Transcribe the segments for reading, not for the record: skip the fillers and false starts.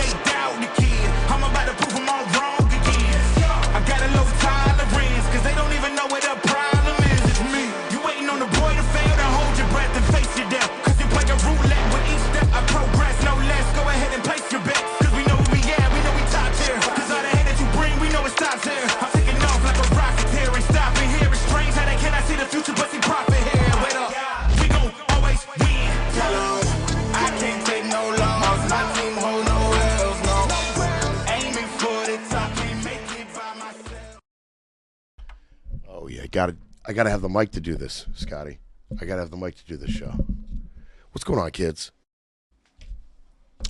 they doubt the kid. I'm about to prove them all wrong again. I got a low tolerance, cause they don't even know what the problem is. It's me. You waiting on the boy to fail, to hold your breath and face your death. Cause you play a roulette with each step I progress, no less. Go ahead and place your bets. Cause we know who we at, we know we top tier. Cause all the hate that you bring, we know it stops here. I'm taking off like a rocket here, ain't stopping here. It's strange how they cannot see the future but see profit here. Wait up, we gon' always win. Tell 'em I can't take no loss. My team hold no else, no. Aiming for the top, can't make it by myself. Oh yeah, I gotta have the mic to do this, Scotty. I gotta have the mic to do this show. What's going on, kids?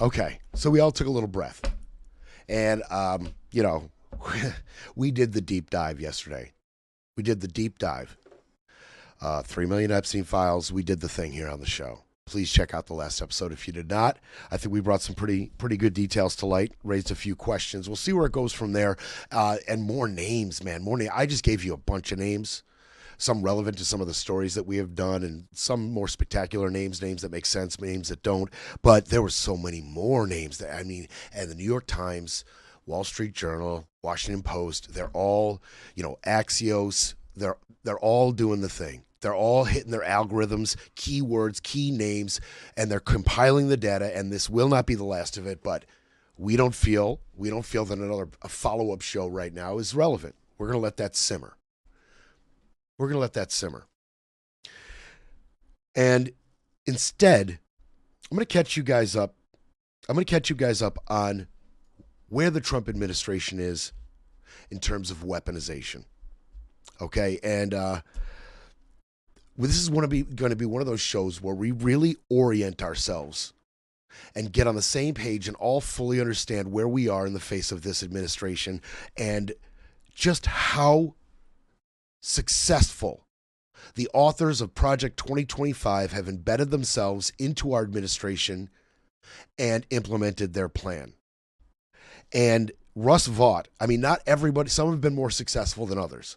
Okay, so we all took a little breath. And, you know, we did the deep dive yesterday. We did the deep dive. 3 million Epstein files. We did the thing here on the show. Please check out the last episode if you did not. I think we brought some pretty good details to light, raised a few questions. We'll see where it goes from there. And more names, man. More names. I just gave you a bunch of names. Some relevant to some of the stories that we have done, and some more spectacular names that make sense, names that don't. But there were so many more names that, I mean, and the New York Times, Wall Street Journal, Washington Post, they're all, you know, Axios, they're all doing the thing. They're all hitting their algorithms, keywords, key names, and they're compiling the data, and this will not be the last of it, but we don't feel that a follow-up show right now is relevant. We're going to let that simmer. We're going to let that simmer. And instead, I'm going to catch you guys up. I'm going to catch you guys up on where the Trump administration is in terms of weaponization. Okay? And this is going to be one of those shows where we really orient ourselves and get on the same page and all fully understand where we are in the face of this administration and just how successful the authors of Project 2025 have embedded themselves into our administration and implemented their plan. And Russ Vought, I mean, not everybody, some have been more successful than others.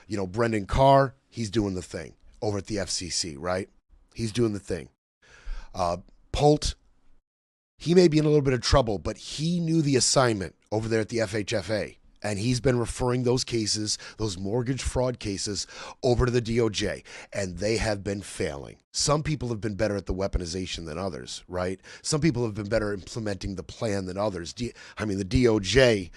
You know, Brendan Carr, he's doing the thing over at the FCC, right? He's doing the thing. Polt, he may be in a little bit of trouble, but he knew the assignment over there at the FHFA. And he's been referring those cases, those mortgage fraud cases, over to the DOJ. And they have been failing. Some people have been better at the weaponization than others, right? Some people have been better implementing the plan than others. The DOJ,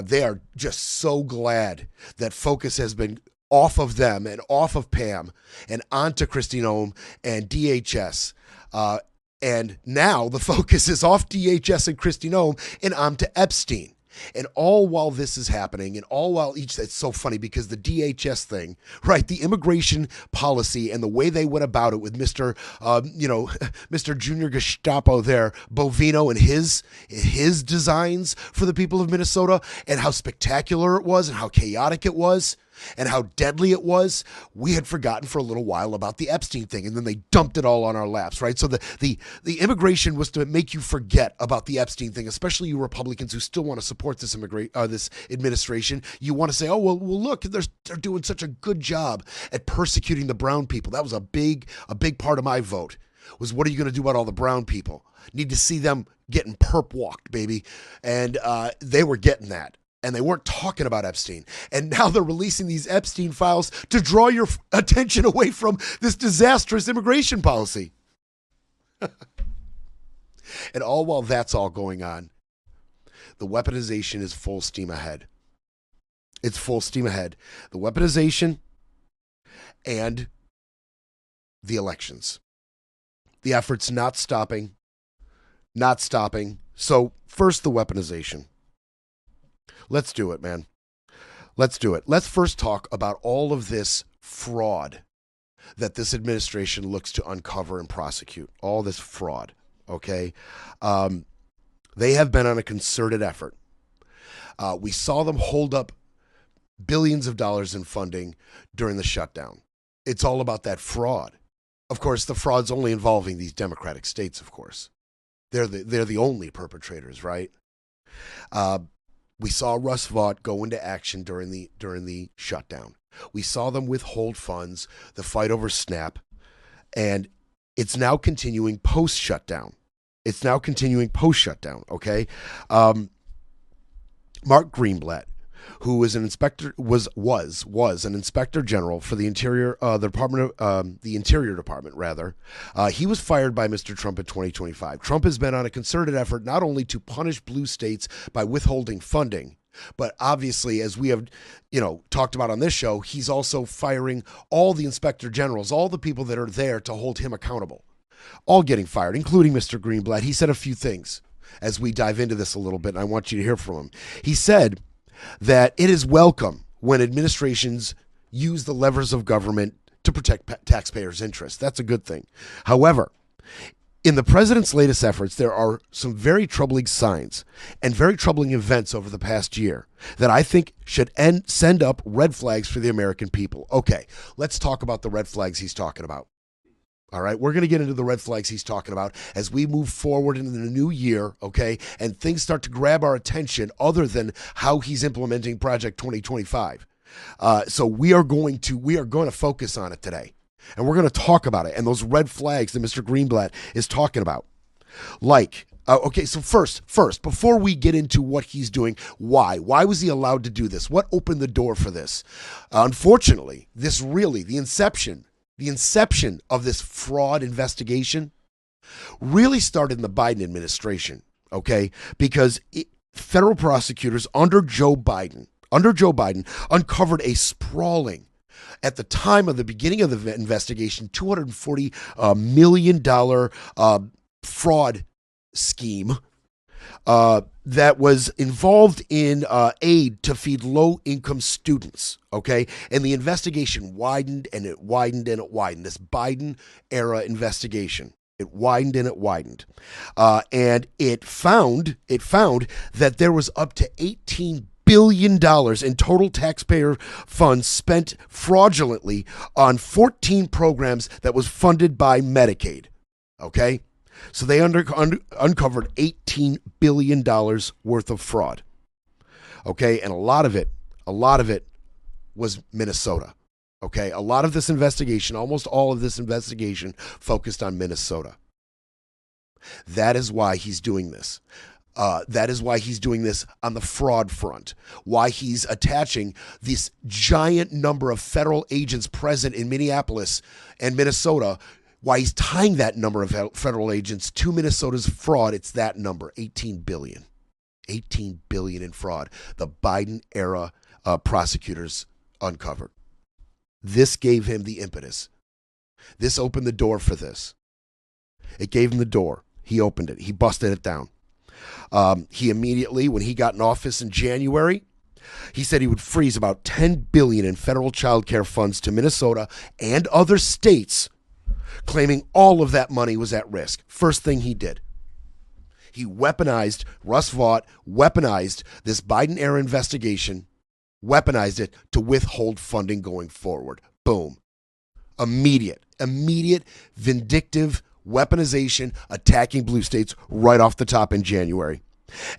they are just so glad that focus has been off of them and off of Pam and onto Kristi Noem and DHS. And now the focus is off DHS and Kristi Noem and onto Epstein. And all while this is happening, and all while it's so funny because the DHS thing, right? The immigration policy and the way they went about it with Mr. Mr. Junior Gestapo there, Bovino, and his designs for the people of Minnesota, and how spectacular it was, and how chaotic it was, and how deadly it was. We had forgotten for a little while about the Epstein thing, and then they dumped it all on our laps, right? So the immigration was to make you forget about the Epstein thing, especially you Republicans who still want to support this this administration. You want to say, oh, well, look, they're doing such a good job at persecuting the brown people. That was a big part of my vote, was what are you going to do about all the brown people? Need to see them getting perp walked, baby. And they were getting that. And they weren't talking about Epstein. And now they're releasing these Epstein files to draw your attention away from this disastrous immigration policy. And all while that's all going on, the weaponization is full steam ahead. It's full steam ahead. The weaponization and the elections. The effort's not stopping. So first, the weaponization. Let's do it, man. Let's do it. Let's first talk about all of this fraud that this administration looks to uncover and prosecute. All this fraud, okay? They have been on a concerted effort. We saw them hold up billions of dollars in funding during the shutdown. It's all about that fraud. Of course, the fraud's only involving these Democratic states, of course. They're the only perpetrators, right? We saw Russ Vought go into action during the shutdown. We saw them withhold funds, the fight over SNAP, and it's now continuing post-shutdown. It's now continuing post-shutdown, okay? Mark Greenblatt, who is an inspector, was an inspector general for the Interior, the Interior Department, rather. He was fired by Mr. Trump in 2025. Trump has been on a concerted effort not only to punish blue states by withholding funding, but obviously, as we have, talked about on this show, he's also firing all the inspector generals, all the people that are there to hold him accountable, all getting fired, including Mr. Greenblatt. He said a few things as we dive into this a little bit, and I want you to hear from him. He said that it is welcome when administrations use the levers of government to protect taxpayers' interests. That's a good thing. However, in the president's latest efforts, there are some very troubling signs and very troubling events over the past year that I think should send up red flags for the American people. Okay, let's talk about the red flags he's talking about. All right, we're going to get into the red flags he's talking about as we move forward into the new year, okay, and things start to grab our attention other than how he's implementing Project 2025. So we are going to focus on it today, and we're going to talk about it and those red flags that Mr. Greenblatt is talking about. Okay, so first, before we get into what he's doing, why was he allowed to do this? What opened the door for this? Unfortunately, the inception of this fraud investigation really started in the Biden administration, okay? Because federal prosecutors under Joe Biden uncovered a sprawling, at the time of the beginning of the investigation, $240 million fraud scheme that was involved in aid to feed low-income students, okay? And the investigation widened and it widened and it widened. This Biden-era investigation, it widened and it widened. And it found that there was up to $18 billion in total taxpayer funds spent fraudulently on 14 programs that was funded by Medicaid, okay? So they uncovered $18 billion worth of fraud. Okay, and a lot of it was Minnesota. Okay, a lot of this investigation, almost all of this investigation, focused on Minnesota. That is why he's doing this. That is why he's doing this on the fraud front. Why he's attaching this giant number of federal agents present in Minneapolis and Minnesota. Why he's tying that number of federal agents to Minnesota's fraud. It's that number, 18 billion. 18 billion in fraud. The Biden era prosecutors uncovered. This gave him the impetus. This opened the door for this. It gave him the door. He opened it. He busted it down. He immediately, when he got in office in January, he said he would freeze about $10 billion in federal child care funds to Minnesota and other states, claiming all of that money was at risk. First thing he did. He weaponized, Russ Vought weaponized this Biden-era investigation, weaponized it to withhold funding going forward. Boom. Immediate, vindictive weaponization, attacking blue states right off the top in January.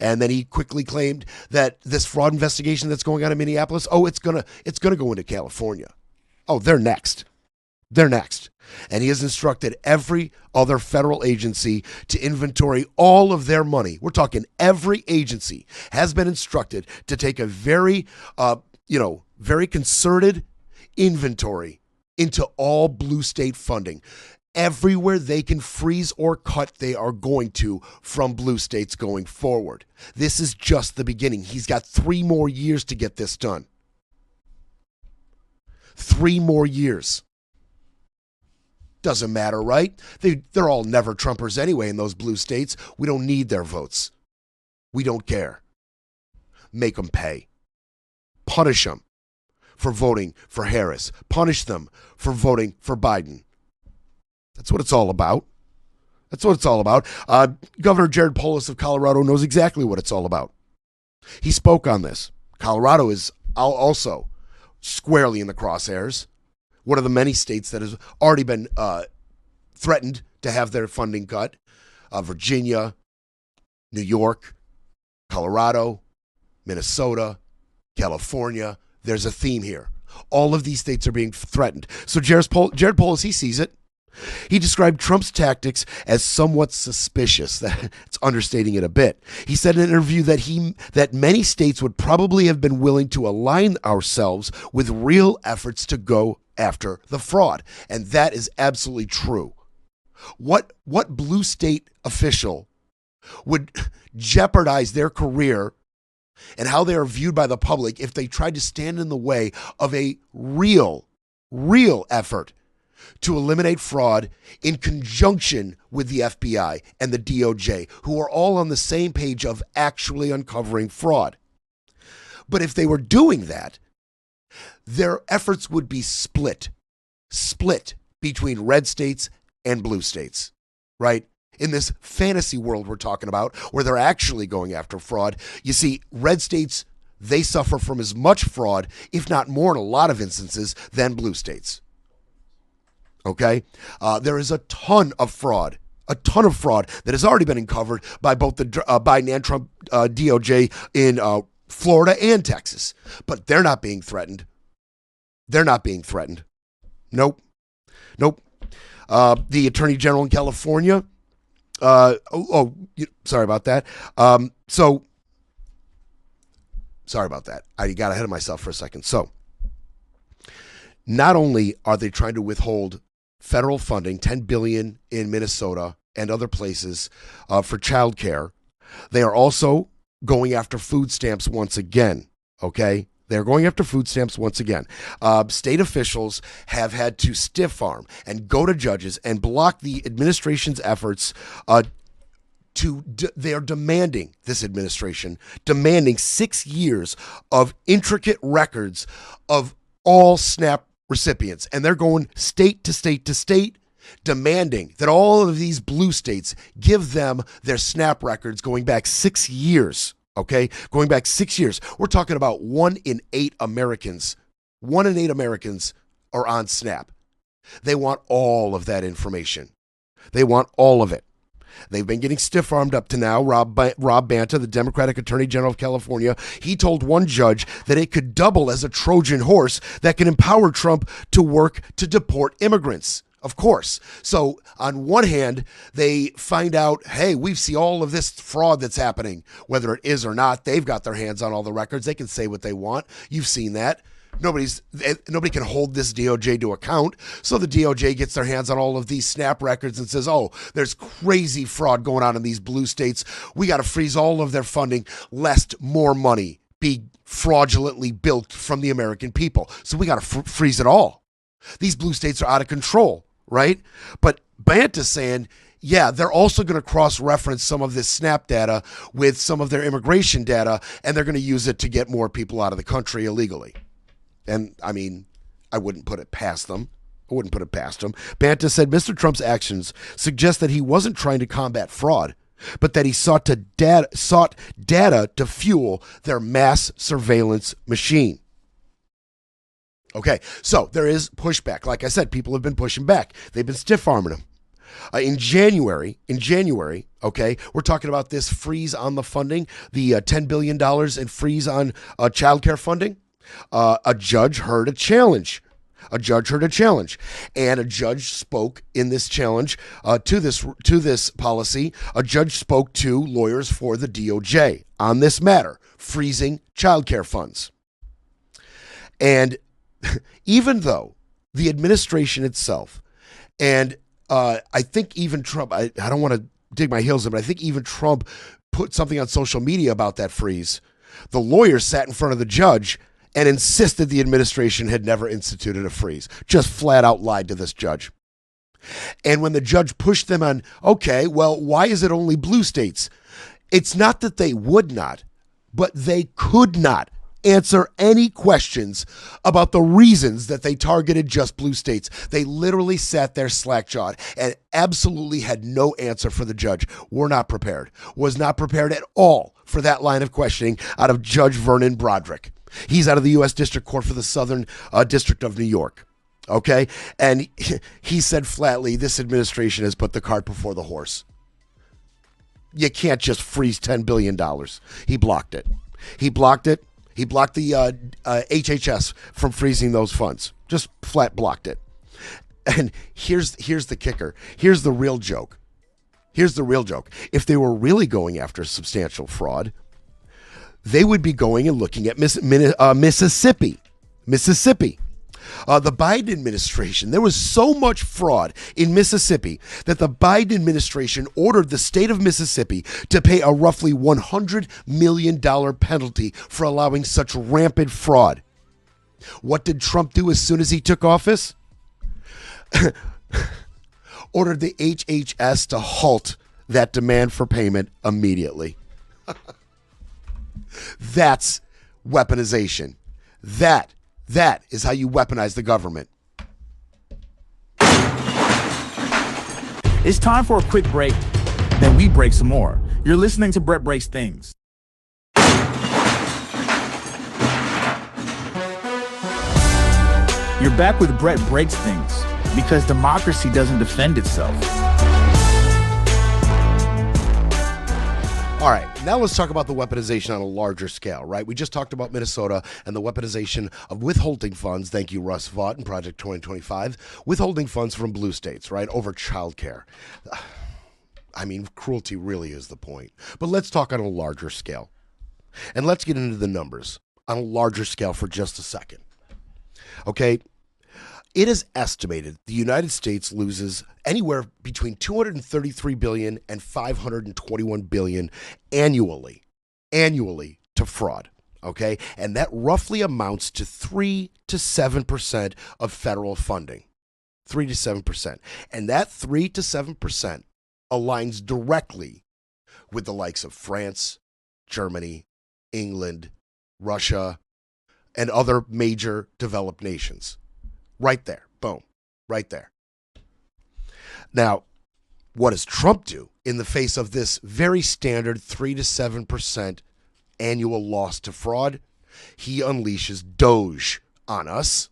And then he quickly claimed that this fraud investigation that's going on in Minneapolis, it's gonna go into California. Oh, they're next. And he has instructed every other federal agency to inventory all of their money. We're talking every agency has been instructed to take a very concerted inventory into all blue state funding. Everywhere they can freeze or cut, they are going to from blue states going forward. This is just the beginning. He's got 3 more years to get this done. 3 more years. Doesn't matter, right? They're all never Trumpers anyway in those blue states. We don't need their votes. We don't care. Make them pay. Punish them for voting for Harris. Punish them for voting for Biden. That's what it's all about. Governor Jared Polis of Colorado knows exactly what it's all about. He spoke on this. Colorado is also squarely in the crosshairs. One of the many states that has already been threatened to have their funding cut. Virginia, New York, Colorado, Minnesota, California. There's a theme here. All of these states are being threatened. So Jared Polis, he sees it. He described Trump's tactics as somewhat suspicious. That's understating it a bit. He said in an interview that many states would probably have been willing to align ourselves with real efforts to go after the fraud. And that is absolutely true. What blue state official would jeopardize their career and how they are viewed by the public if they tried to stand in the way of a real effort to eliminate fraud in conjunction with the FBI and the DOJ, who are all on the same page of actually uncovering fraud? But if they were doing that, their efforts would be split between red states and blue states, right? In this fantasy world we're talking about, where they're actually going after fraud, you see, red states, they suffer from as much fraud, if not more in a lot of instances, than blue states. Okay? There is a ton of fraud that has already been uncovered by both the Biden and Trump DOJ in Florida and Texas. But they're not being threatened. Nope. The Attorney General in California, sorry about that. Sorry about that. I got ahead of myself for a second. So, not only are they trying to withhold federal funding, $10 billion in Minnesota and other places for childcare, they are also going after food stamps once again. Okay, they're going after food stamps once again. State officials have had to stiff arm and go to judges and block the administration's efforts. They are demanding, this administration, demanding 6 years of intricate records of all SNAP recipients. And they're going state to state to state, demanding that all of these blue states give them their SNAP records going back 6 years. Okay, going back 6 years. We're talking about 1 in 8 Americans. 1 in 8 Americans are on SNAP. They want all of that information. They want all of it. They've been getting stiff-armed up to now. Rob Banta, the Democratic Attorney General of California, he told one judge that it could double as a Trojan horse that can empower Trump to work to deport immigrants. Of course. So on one hand, they find out, hey, we see all of this fraud that's happening, whether it is or not. They've got their hands on all the records. They can say what they want. You've seen that. Nobody can hold this DOJ to account. So the DOJ gets their hands on all of these SNAP records and says, oh, there's crazy fraud going on in these blue states. We got to freeze all of their funding lest more money be fraudulently bilked from the American people. So we got to freeze it all. These blue states are out of control, right? But Banta's saying, yeah, they're also going to cross-reference some of this SNAP data with some of their immigration data, and they're going to use it to get more people out of the country illegally. And, I mean, I wouldn't put it past them. Banta said Mr. Trump's actions suggest that he wasn't trying to combat fraud, but that he sought data to fuel their mass surveillance machine. Okay, so there is pushback. Like I said, people have been pushing back. They've been stiff-arming him. In January, okay, we're talking about this freeze on the funding, the $10 billion in freeze on childcare funding. A judge heard a challenge. And a judge spoke in this challenge to this policy. A judge spoke to lawyers for the DOJ on this matter, freezing childcare funds. And even though the administration itself, and I think even Trump, I don't want to dig my heels in, but I think even Trump put something on social media about that freeze, the lawyers sat in front of the judge and insisted the administration had never instituted a freeze. Just flat out lied to this judge. And when the judge pushed them on, okay, well, why is it only blue states? It's not that they would not, but they could not answer any questions about the reasons that they targeted just blue states. They literally sat there slack-jawed and absolutely had no answer for the judge. Was not prepared at all for that line of questioning out of Judge Vernon Broderick. He's out of the U.S. District Court for the Southern District of New York. Okay? And he said flatly, this administration has put the cart before the horse. You can't just freeze $10 billion. He blocked it. He blocked the HHS from freezing those funds. Just flat blocked it. And here's the kicker. Here's the real joke. Here's the real joke. If they were really going after substantial fraud, they would be going and looking at Mississippi. The Biden administration, there was so much fraud in Mississippi that the Biden administration ordered the state of Mississippi to pay a roughly $100 million penalty for allowing such rampant fraud. What did Trump do as soon as he took office? Ordered the HHS to halt that demand for payment immediately. That's weaponization. That is how you weaponize the government. It's time for a quick break, then we break some more. You're listening to Brett Breaks Things. You're back with Brett Breaks Things, because democracy doesn't defend itself. All right, now let's talk about the weaponization on a larger scale, right? We just talked about Minnesota and the weaponization of withholding funds, thank you, Russ Vought, in Project 2025, withholding funds from blue states, right, over childcare. I mean, cruelty really is the point. But let's talk on a larger scale. And let's get into the numbers on a larger scale for just a second. Okay? It is estimated the United States loses anywhere between $233 billion and $521 billion annually to fraud, okay? And that roughly amounts to 3 to 7% of federal funding. 3 to 7%. And that 3 to 7% aligns directly with the likes of France, Germany, England, Russia, and other major developed nations. Right there. Boom. Right there. Now, what does Trump do in the face of this very standard 3 to 7% annual loss to fraud? He unleashes Doge on us.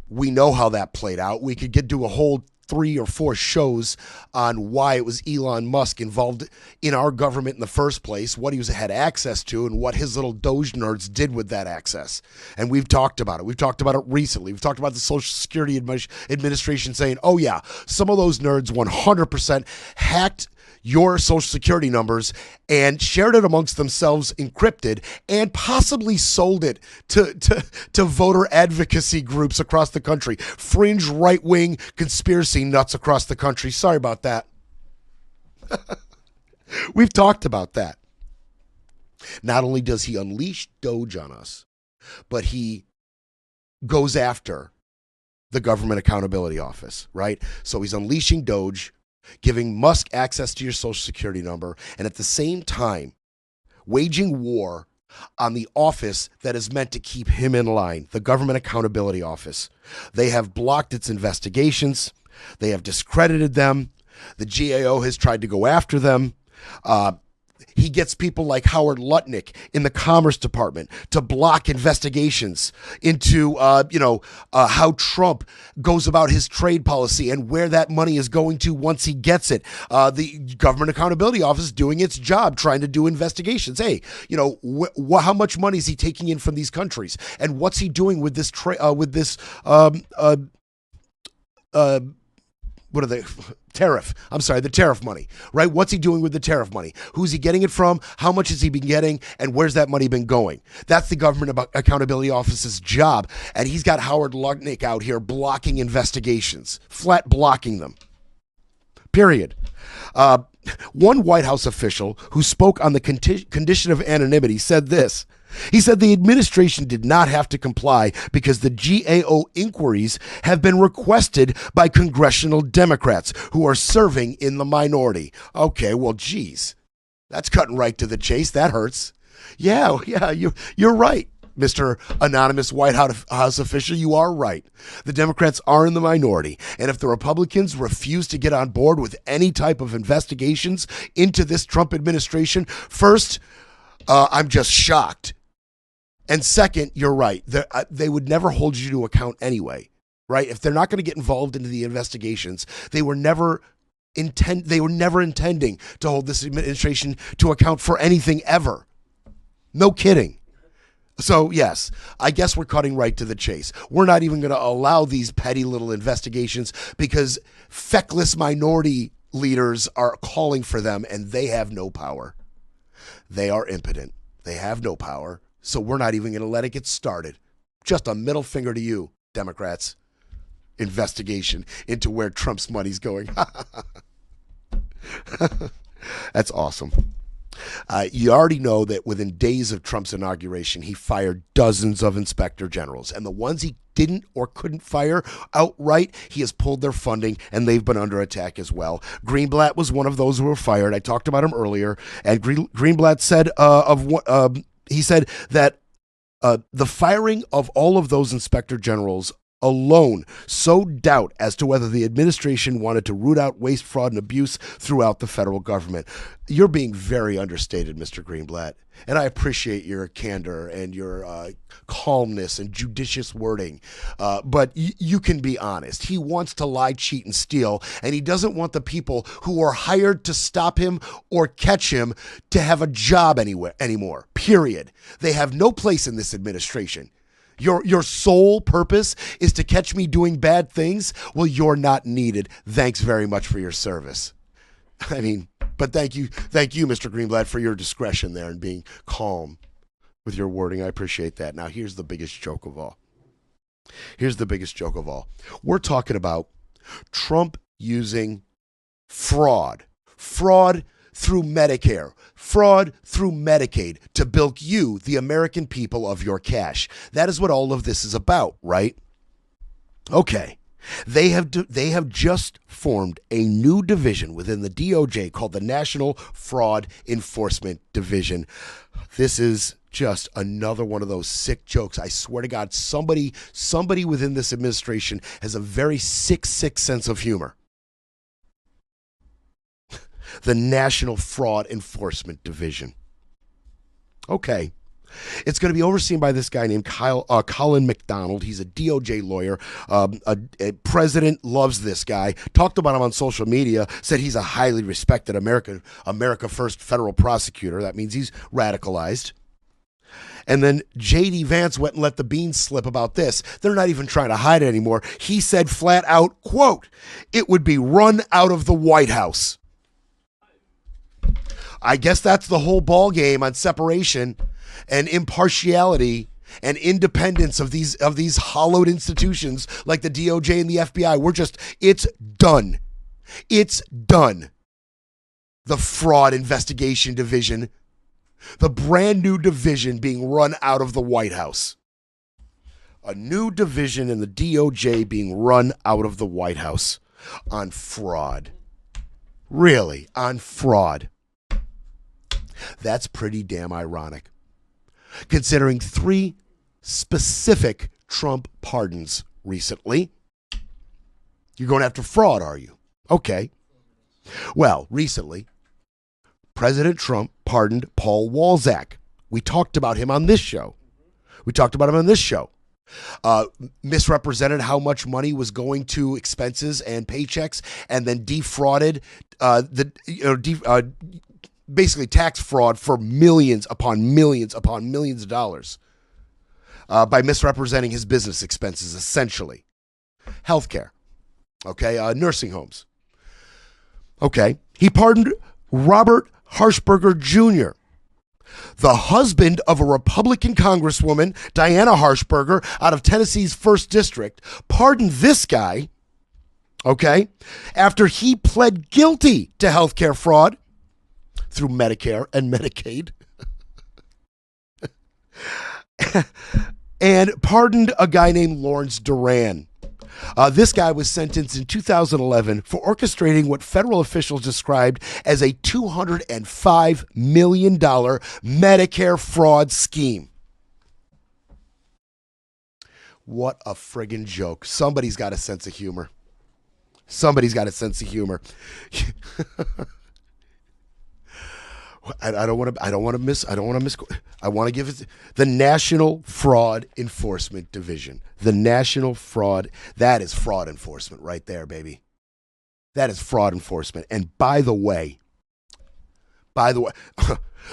We know how that played out. We could do a whole 3 or 4 shows on why it was Elon Musk involved in our government in the first place, what he had access to, and what his little Doge nerds did with that access. And we've talked about it. We've talked about it recently. We've talked about the Social Security Administration saying, oh yeah, some of those nerds 100% hacked your Social Security numbers and shared it amongst themselves encrypted and possibly sold it to voter advocacy groups across the country, fringe right-wing conspiracy nuts across the country. Sorry about that. We've talked about that. Not only does he unleash Doge on us, but he goes after the Government Accountability Office, right? So he's unleashing Doge, giving Musk access to your Social Security number, and at the same time, waging war on the office that is meant to keep him in line, the Government Accountability Office. They have blocked its investigations. They have discredited them. The GAO has tried to go after them. He gets people like Howard Lutnick in the Commerce Department to block investigations into, how Trump goes about his trade policy and where that money is going to once he gets it. The Government Accountability Office doing its job, trying to do investigations. Hey, how much money is he taking in from these countries, and what's he doing with this tariff? I'm sorry, the tariff money, right? What's he doing with the tariff money? Who's he getting it from? How much has he been getting? And where's that money been going? That's the Government Accountability Office's job. And he's got Howard Lutnick out here blocking investigations, flat blocking them. Period. One White House official who spoke on the condition of anonymity said this. He said the administration did not have to comply because the GAO inquiries have been requested by congressional Democrats who are serving in the minority. Okay, well, geez, that's cutting right to the chase. That hurts. Yeah, you're right, Mr. Anonymous White House official. You are right. The Democrats are in the minority. And if the Republicans refuse to get on board with any type of investigations into this Trump administration, first, I'm just shocked. And second, you're right. They would never hold you to account anyway, right? If they're not going to get involved into the investigations, they were never intending to hold this administration to account for anything ever. No kidding. So, yes, I guess we're cutting right to the chase. We're not even going to allow these petty little investigations because feckless minority leaders are calling for them and they have no power. They are impotent. They have no power. So we're not even going to let it get started. Just a middle finger to you, Democrats. Investigation into where Trump's money's going. That's awesome. You already know that within days of Trump's inauguration, he fired dozens of inspector generals. And the ones he didn't or couldn't fire outright, he has pulled their funding, and they've been under attack as well. Greenblatt was one of those who were fired. I talked about him earlier. And Greenblatt said he said that the firing of all of those inspector generals alone sowed doubt as to whether the administration wanted to root out waste, fraud, and abuse throughout the federal government. You're being very understated, Mr. Greenblatt, and I appreciate your candor and your calmness and judicious wording, but you can be honest. He wants to lie, cheat, and steal, and he doesn't want the people who are hired to stop him or catch him to have a job anymore, period. They have no place in this administration. Your sole purpose is to catch me doing bad things? Well, you're not needed. Thanks very much for your service. I mean, but thank you, Mr. Greenblatt, for your discretion there and being calm with your wording. I appreciate that. Now, here's the biggest joke of all. We're talking about Trump using fraud through Medicare, fraud through Medicaid to bilk you, the American people, of your cash. That is what all of this is about, right? Okay. They have just formed a new division within the DOJ called the National Fraud Enforcement Division. This is just another one of those sick jokes. I swear to God, somebody within this administration has a very sick sense of humor. The National Fraud Enforcement Division. Okay. It's going to be overseen by this guy named Colin McDonald. He's a DOJ lawyer. A president loves this guy. Talked about him on social media. Said he's a highly respected America First federal prosecutor. That means he's radicalized. And then J.D. Vance went and let the beans slip about this. They're not even trying to hide it anymore. He said flat out, quote, "It would be run out of the White House." I guess that's the whole ball game on separation and impartiality and independence of these hollowed institutions like the DOJ and the FBI. It's done. It's done. The Fraud Investigation Division, the brand new division being run out of the White House. A new division in the DOJ being run out of the White House on fraud. Really, on fraud. That's pretty damn ironic, considering 3 specific Trump pardons recently. You're going after fraud, are you? Okay. Well, recently, President Trump pardoned Paul Walzak. We talked about him on this show. Misrepresented how much money was going to expenses and paychecks, and then defrauded basically tax fraud for millions upon millions upon millions of dollars by misrepresenting his business expenses, essentially. Healthcare, okay, nursing homes. Okay, he pardoned Robert Harshberger Jr., the husband of a Republican Congresswoman, Diana Harshberger, out of Tennessee's 1st District, pardoned this guy, okay, after he pled guilty to healthcare fraud through Medicare and Medicaid, and pardoned a guy named Lawrence Duran. This guy was sentenced in 2011 for orchestrating what federal officials described as a $205 million Medicare fraud scheme. What a friggin' joke. Somebody's got a sense of humor. I want to give it the National Fraud Enforcement Division. The National Fraud, that is fraud enforcement right there, baby. That is fraud enforcement. And by the way, the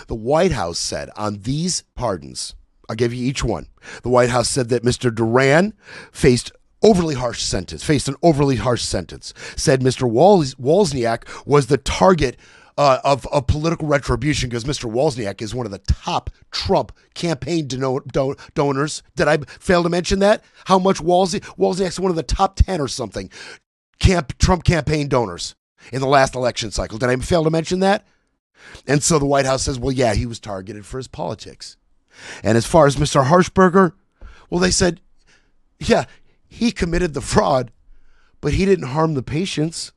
White House said on these pardons, I'll give you each one. The White House said that Mr. Duran faced an overly harsh sentence. Said Mr. Wozniak was the target of political retribution because Mr. Wozniak is one of the top Trump campaign donors. Did I fail to mention that? How much Wozniak's one of the top 10 or something Trump campaign donors in the last election cycle. Did I fail to mention that? And so the White House says, well, yeah, he was targeted for his politics. And as far as Mr. Harshberger, well, they said, yeah, he committed the fraud, but he didn't harm the patients,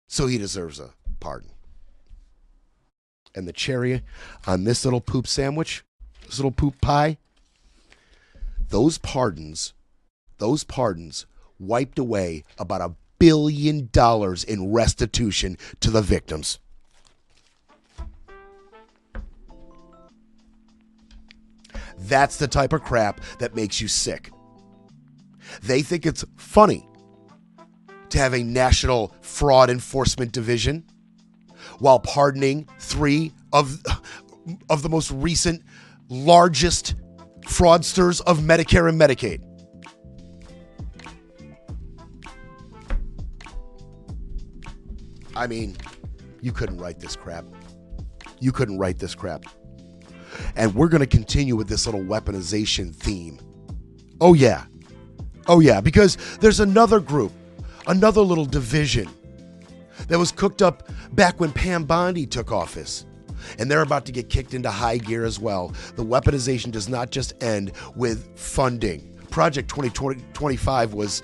so he deserves a pardon. And the cherry on this little poop sandwich, this little poop pie, those pardons wiped away about $1 billion in restitution to the victims. That's the type of crap that makes you sick. They think it's funny to have a national fraud enforcement division while pardoning 3 of the most recent, largest fraudsters of Medicare and Medicaid. I mean, you couldn't write this crap. And we're going to continue with this little weaponization theme. Oh yeah, because there's another group, another little division that was cooked up back when Pam Bondi took office. And they're about to get kicked into high gear as well. The weaponization does not just end with funding. Project 2025 was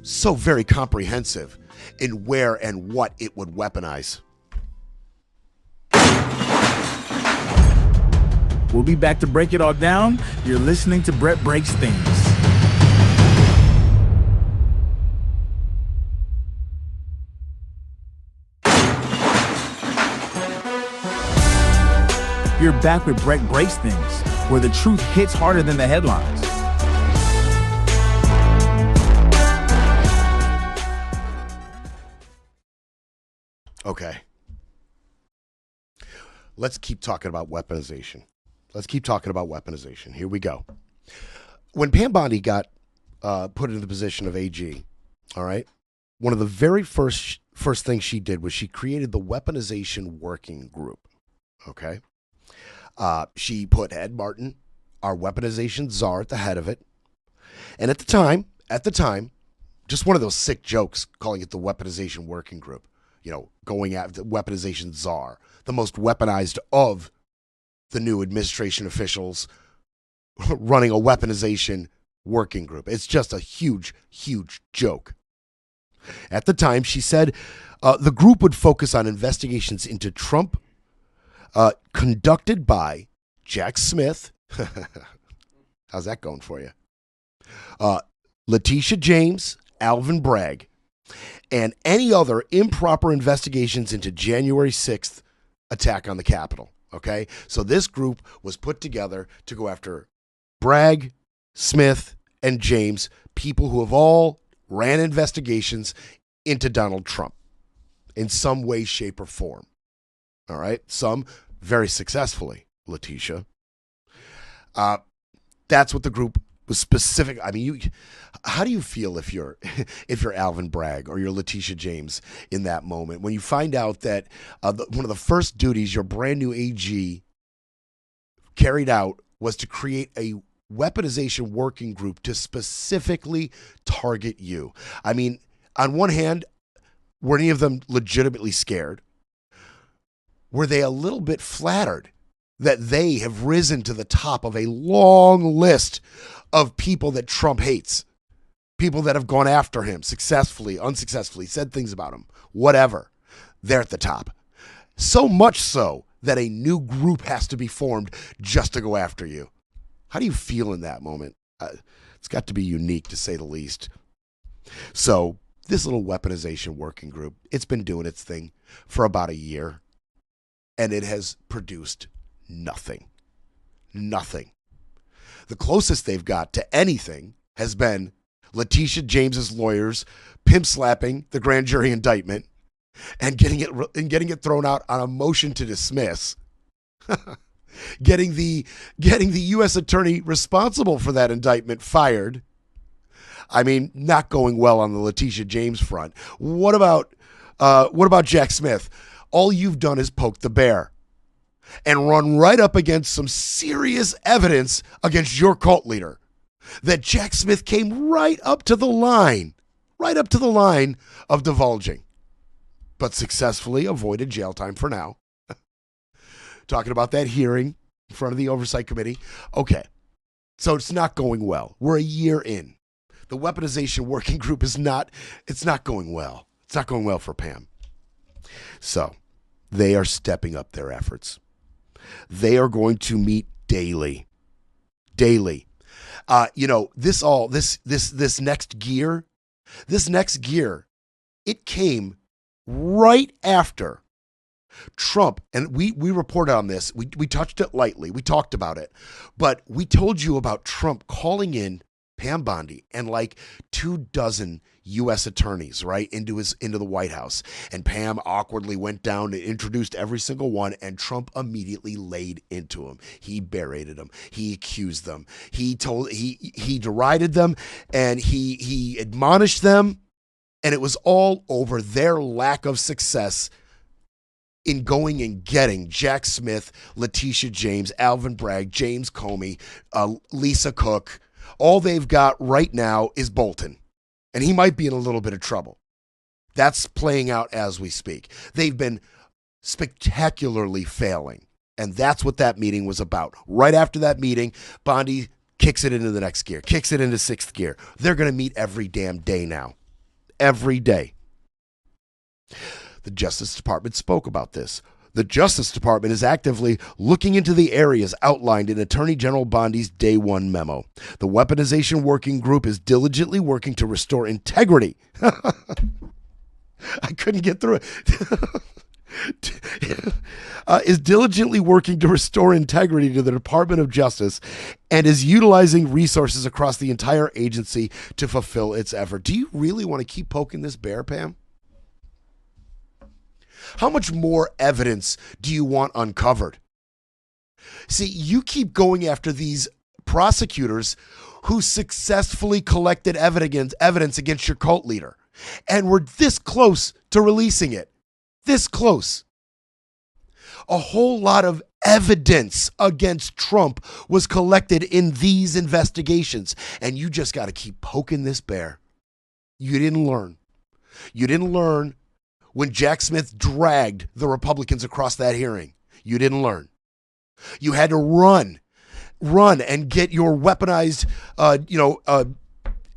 so very comprehensive in where and what it would weaponize. We'll be back to break it all down. You're listening to Brett Breaks Things. You're back with Brett Breaks Things, where the truth hits harder than the headlines. Okay. Let's keep talking about weaponization. Here we go. When Pam Bondi got put into the position of AG, all right, one of the very first things she did was she created the weaponization working group. Okay. She put Ed Martin, our weaponization czar, at the head of it. And at the time, just one of those sick jokes calling it the weaponization working group, going after the weaponization czar, the most weaponized of the new administration officials running a weaponization working group. It's just a huge, huge joke. At the time, she said the group would focus on investigations into Trump conducted by Jack Smith. How's that going for you? Letitia James, Alvin Bragg, and any other improper investigations into January 6th attack on the Capitol. Okay, so this group was put together to go after Bragg, Smith, and James, people who have all ran investigations into Donald Trump in some way, shape, or form. All right, some very successfully, Letitia. That's what the group was specific. I mean, how do you feel if you're Alvin Bragg or you're Letitia James in that moment when you find out that one of the first duties your brand new AG carried out was to create a weaponization working group to specifically target you? I mean, on one hand, were any of them legitimately scared? Were they a little bit flattered that they have risen to the top of a long list of people that Trump hates? People that have gone after him successfully, unsuccessfully, said things about him, whatever. They're at the top. So much so that a new group has to be formed just to go after you. How do you feel in that moment? It's got to be unique, to say the least. So this little weaponization working group, it's been doing its thing for about a year, and it has produced nothing. The closest they've got to anything has been Letitia James's lawyers pimp slapping the grand jury indictment and getting it thrown out on a motion to dismiss. getting the U.S. attorney responsible for that indictment fired. I mean, not going well on the Letitia James front. What about Jack Smith? All you've done is poke the bear and run right up against some serious evidence against your cult leader. That Jack Smith came right up to the line of divulging, but successfully avoided jail time for now. Talking about that hearing in front of the Oversight Committee. Okay, so it's not going well. We're a year in. The weaponization working group it's not going well. It's not going well for Pam. So they are stepping up their efforts. They are going to meet daily. This next gear, it came right after Trump, and we reported on this. We touched it lightly. We talked about it, but we told you about Trump calling in Pam Bondi and like 24 U.S. attorneys, right, into the White House. And Pam awkwardly went down and introduced every single one, and Trump immediately laid into him. He berated them. He accused them. He derided them, and he admonished them, and it was all over their lack of success in going and getting Jack Smith, Letitia James, Alvin Bragg, James Comey, Lisa Cook. All they've got right now is Bolton. And he might be in a little bit of trouble. That's playing out as we speak. They've been spectacularly failing. And that's what that meeting was about. Right after that meeting, Bondi kicks it into the next gear, kicks it into sixth gear. They're going to meet every damn day now. Every day. The Justice Department spoke about this. The Justice Department is actively looking into the areas outlined in Attorney General Bondi's Day 1 memo. The Weaponization Working Group is diligently working to restore integrity. I couldn't get through it. Is diligently working to restore integrity to the Department of Justice and is utilizing resources across the entire agency to fulfill its effort. Do you really want to keep poking this bear, Pam? How much more evidence do you want uncovered? See, you keep going after these prosecutors who successfully collected evidence against your cult leader, and were this close to releasing it. This close. A whole lot of evidence against Trump was collected in these investigations, and you just got to keep poking this bear. You didn't learn. You didn't learn when Jack Smith dragged the Republicans across that hearing. You didn't learn. You had to run and get your weaponized,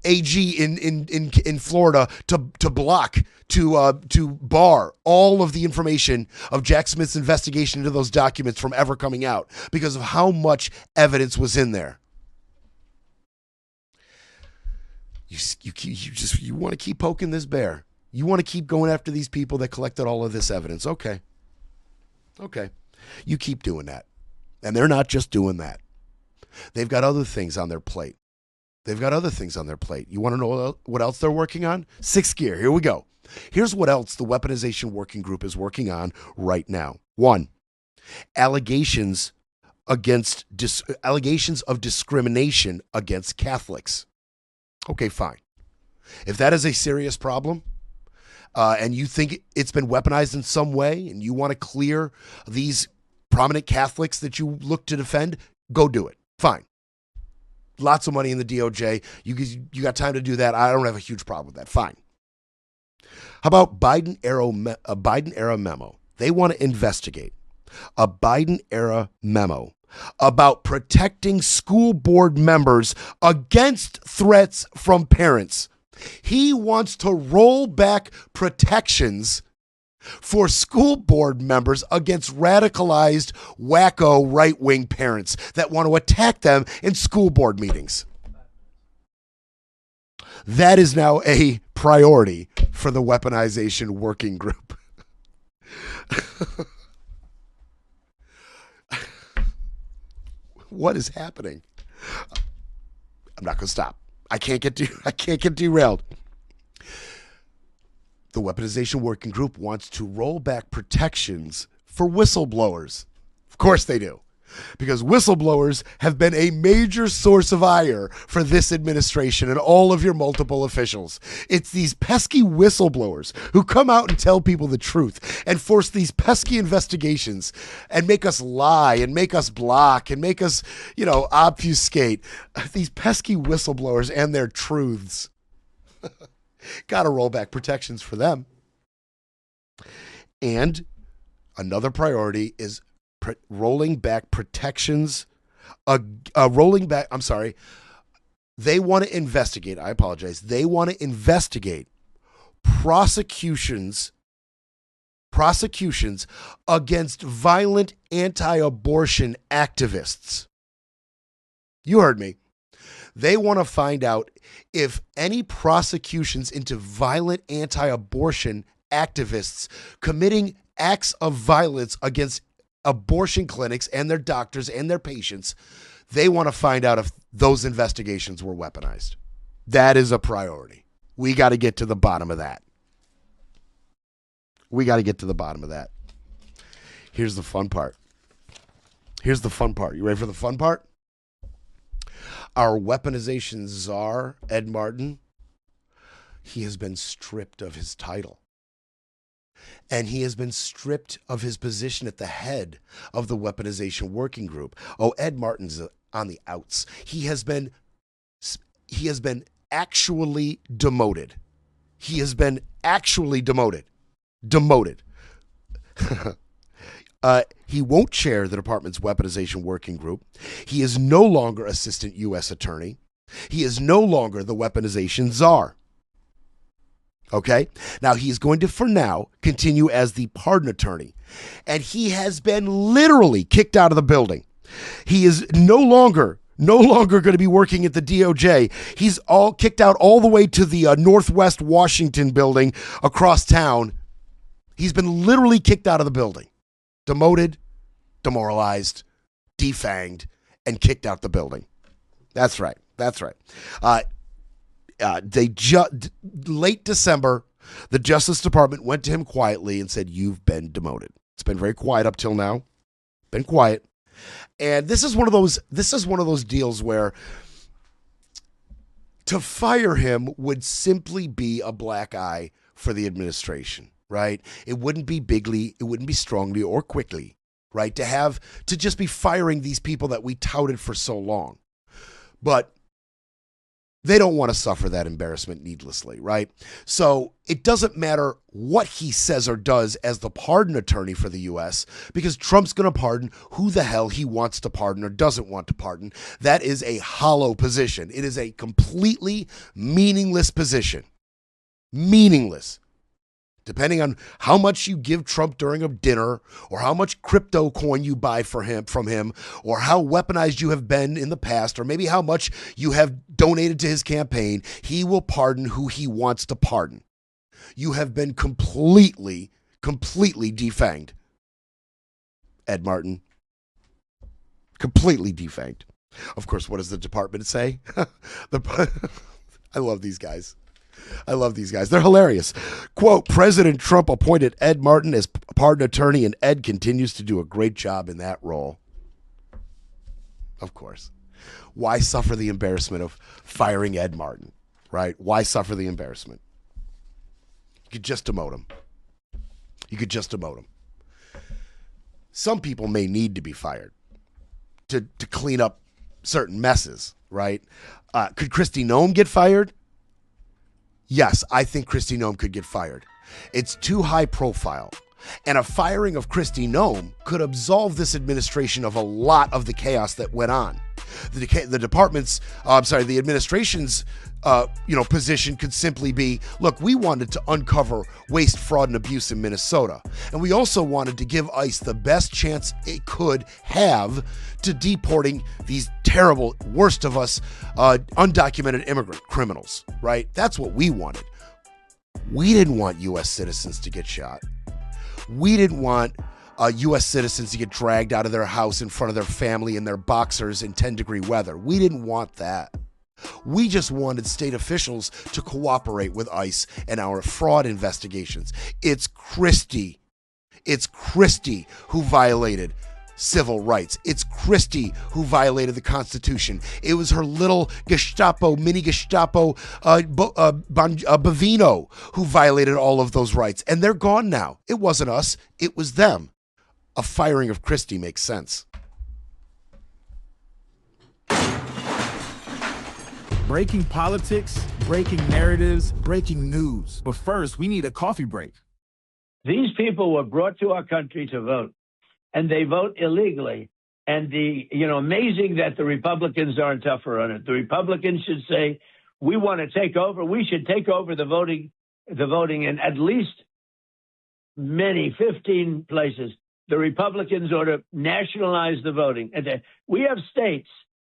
AG in Florida to block, to bar all of the information of Jack Smith's investigation into those documents from ever coming out because of how much evidence was in there. You want to keep poking this bear. You want to keep going after these people that collected all of this evidence. Okay. You keep doing that. And they're not just doing that. They've got other things on their plate. You want to know what else they're working on? Sixth gear. Here we go. Here's what else the Weaponization Working Group is working on right now. 1, allegations of discrimination against Catholics. Okay, fine. If that is a serious problem, and you think it's been weaponized in some way, and you want to clear these prominent Catholics that you look to defend, go do it. Fine. Lots of money in the DOJ. You got time to do that. I don't have a huge problem with that. Fine. How about a Biden-era memo? They want to investigate a Biden-era memo about protecting school board members against threats from parents. He wants to roll back protections for school board members against radicalized, wacko right-wing parents that want to attack them in school board meetings. That is now a priority for the Weaponization Working Group. What is happening? I'm not going to stop. I can't get derailed. The Weaponization Working Group wants to roll back protections for whistleblowers. Of course they do. because whistleblowers have been a major source of ire for this administration and all of your multiple officials. It's these pesky whistleblowers who come out and tell people the truth and force these pesky investigations and make us lie and make us block and make us, obfuscate. These pesky whistleblowers and their truths. Gotta roll back protections for them. And another priority is rolling back protections. They want to investigate. I apologize. They want to investigate prosecutions against violent anti-abortion activists. You heard me. They want to find out if any prosecutions into violent anti-abortion activists committing acts of violence against abortion clinics and their doctors and their patients, they want to find out if those investigations were weaponized. That is a priority. We got to get to the bottom of that. Here's the fun part. You ready for the fun part? Our weaponization czar, Ed Martin, he has been stripped of his title. And he has been stripped of his position at the head of the weaponization working group. Oh, Ed Martin's on the outs. He has been actually demoted. Demoted. He won't chair the department's weaponization working group. He is no longer assistant U.S. attorney. He is no longer the weaponization czar. Okay? Now, he's going to, for now, continue as the pardon attorney. And he has been literally kicked out of the building. He is no longer going to be working at the DOJ. He's all kicked out all the way to the Northwest Washington building across town. He's been literally kicked out of the building. Demoted, demoralized, defanged, and kicked out the building. That's right. Late December, the Justice Department went to him quietly and said, "You've been demoted." It's been very quiet up till now. Been quiet. And this is one of those deals where to fire him would simply be a black eye for the administration, right? It wouldn't be bigly, it wouldn't be strongly or quickly, right? To just be firing these people that we touted for so long. But they don't want to suffer that embarrassment needlessly, right? So it doesn't matter what he says or does as the pardon attorney for the U.S. because Trump's going to pardon who the hell he wants to pardon or doesn't want to pardon. That is a hollow position. It is a completely meaningless position. Meaningless. Depending on how much you give Trump during a dinner or how much crypto coin you buy from him or how weaponized you have been in the past or maybe how much you have donated to his campaign, he will pardon who he wants to pardon. You have been completely defanged. Ed Martin. Completely defanged. Of course, what does the department say? I love these guys. They're hilarious. Quote, President Trump appointed Ed Martin as pardon attorney, and Ed continues to do a great job in that role. Of course. Why suffer the embarrassment of firing Ed Martin, right? Why suffer the embarrassment? You could just demote him. Some people may need to be fired to clean up certain messes, right? Could Kristi Noem get fired? Yes, I think Kristi Noem could get fired. It's too high profile. And a firing of Kristi Noem could absolve this administration of a lot of the chaos that went on. The administration's position could simply be, look, we wanted to uncover waste, fraud, and abuse in Minnesota. And we also wanted to give ICE the best chance it could have to deporting these terrible, worst of us, undocumented immigrant criminals, right? That's what we wanted. We didn't want U.S. citizens to get shot. We didn't want U.S. citizens to get dragged out of their house in front of their family in their boxers in 10-degree weather. We didn't want that. We just wanted state officials to cooperate with ICE and our fraud investigations. It's Kristi who violated civil rights. It's Christie who violated the Constitution. It was her little Gestapo, mini Gestapo, Bavino, who violated all of those rights. And they're gone now. It wasn't us. It was them. A firing of Christie makes sense. Breaking politics, breaking narratives, breaking news. But first, we need a coffee break. These people were brought to our country to vote, and they vote illegally. And amazing that the Republicans aren't tougher on it. The Republicans should say, we want to take over. We should take over the voting in at least 15 places. The Republicans ought to nationalize the voting. And we have states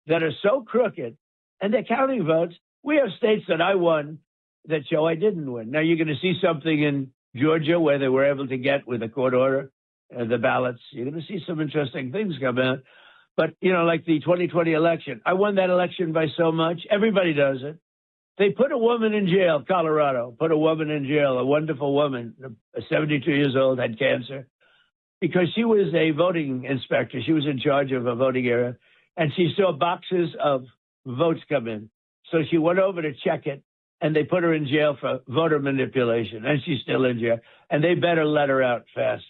that are so crooked, and they're counting votes. We have states that I won that show I didn't win. Now you're going to see something in Georgia where they were able to get with a court order the ballots. You're going to see some interesting things come out. But, like the 2020 election, I won that election by so much. Everybody does it. They put a woman in jail, Colorado, put a woman in jail, a wonderful woman, 72 years old, had cancer, because she was a voting inspector. She was in charge of a voting area, and she saw boxes of votes come in. So she went over to check it, and they put her in jail for voter manipulation, and she's still in jail. And they better let her out fast.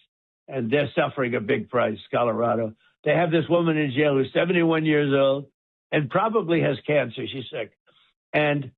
And they're suffering a big price, Colorado. They have this woman in jail who's 71 years old and probably has cancer. She's sick. And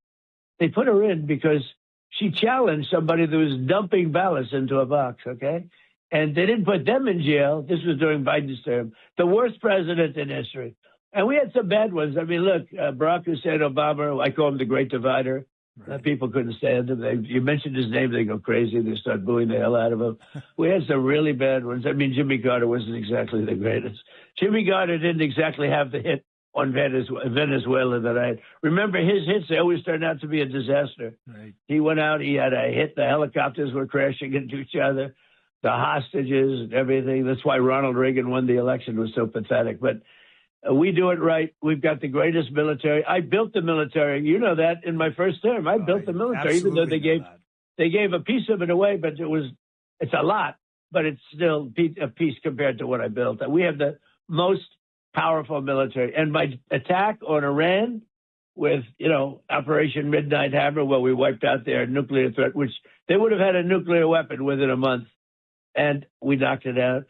they put her in because she challenged somebody that was dumping ballots into a box, okay? And they didn't put them in jail. This was during Biden's term. The worst president in history. And we had some bad ones. I mean, look, Barack Hussein Obama, I call him the Great Divider. Right. People couldn't stand him. You mentioned his name, they go crazy. They start booing the hell out of him. We had some really bad ones. I mean, Jimmy Carter wasn't exactly the greatest. Jimmy Carter didn't exactly have the hit on Venezuela that I had. Remember, his hits, they always turned out to be a disaster. Right. He went out, he had a hit. The helicopters were crashing into each other, the hostages and everything. That's why Ronald Reagan won the election. It was so pathetic. But we do it right. We've got the greatest military. I built the military. You know that in my first term. I built the military, even though they gave a piece of it away, but it's a lot, but it's still a piece compared to what I built. We have the most powerful military. And my attack on Iran with, Operation Midnight Hammer, where we wiped out their nuclear threat, which they would have had a nuclear weapon within a month, and we knocked it out.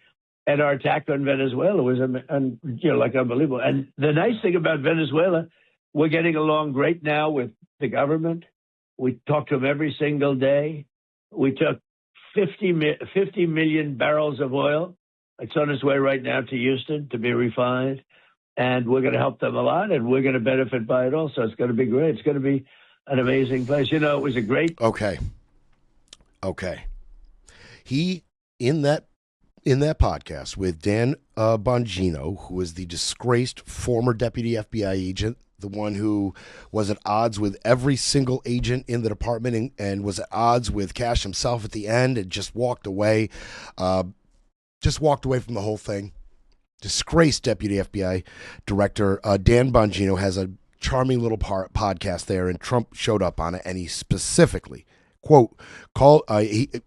And our attack on Venezuela was, unbelievable. And the nice thing about Venezuela, we're getting along great now with the government. We talk to them every single day. We took 50 million barrels of oil. It's on its way right now to Houston to be refined. And we're going to help them a lot, and we're going to benefit by it also. It's going to be great. It's going to be an amazing place. It was a great... Okay. He, in that podcast with Dan Bongino, who is the disgraced former deputy FBI agent, the one who was at odds with every single agent in the department and was at odds with Cash himself at the end and just walked away from the whole thing. Disgraced deputy FBI director Dan Bongino has a charming little podcast there, and Trump showed up on it, and he specifically... quote,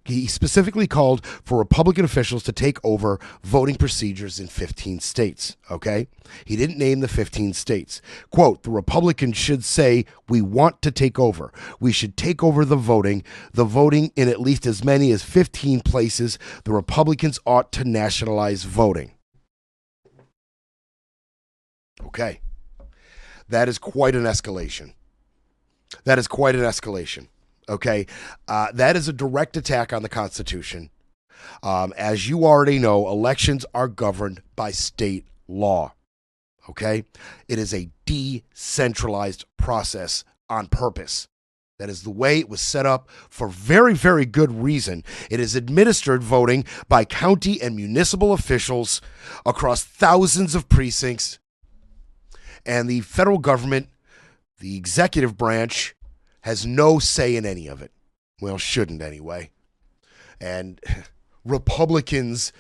he specifically called for Republican officials to take over voting procedures in 15 states, okay? He didn't name the 15 states. Quote, the Republicans should say, we want to take over. We should take over the voting in at least as many as 15 places. The Republicans ought to nationalize voting. Okay. That is quite an escalation. Okay, that is a direct attack on the Constitution. As you already know, elections are governed by state law. Okay, it is a decentralized process on purpose. That is the way it was set up for very, very good reason. It is administered voting by county and municipal officials across thousands of precincts. And the federal government, the executive branch, has no say in any of it. Well, shouldn't anyway. And Republicans,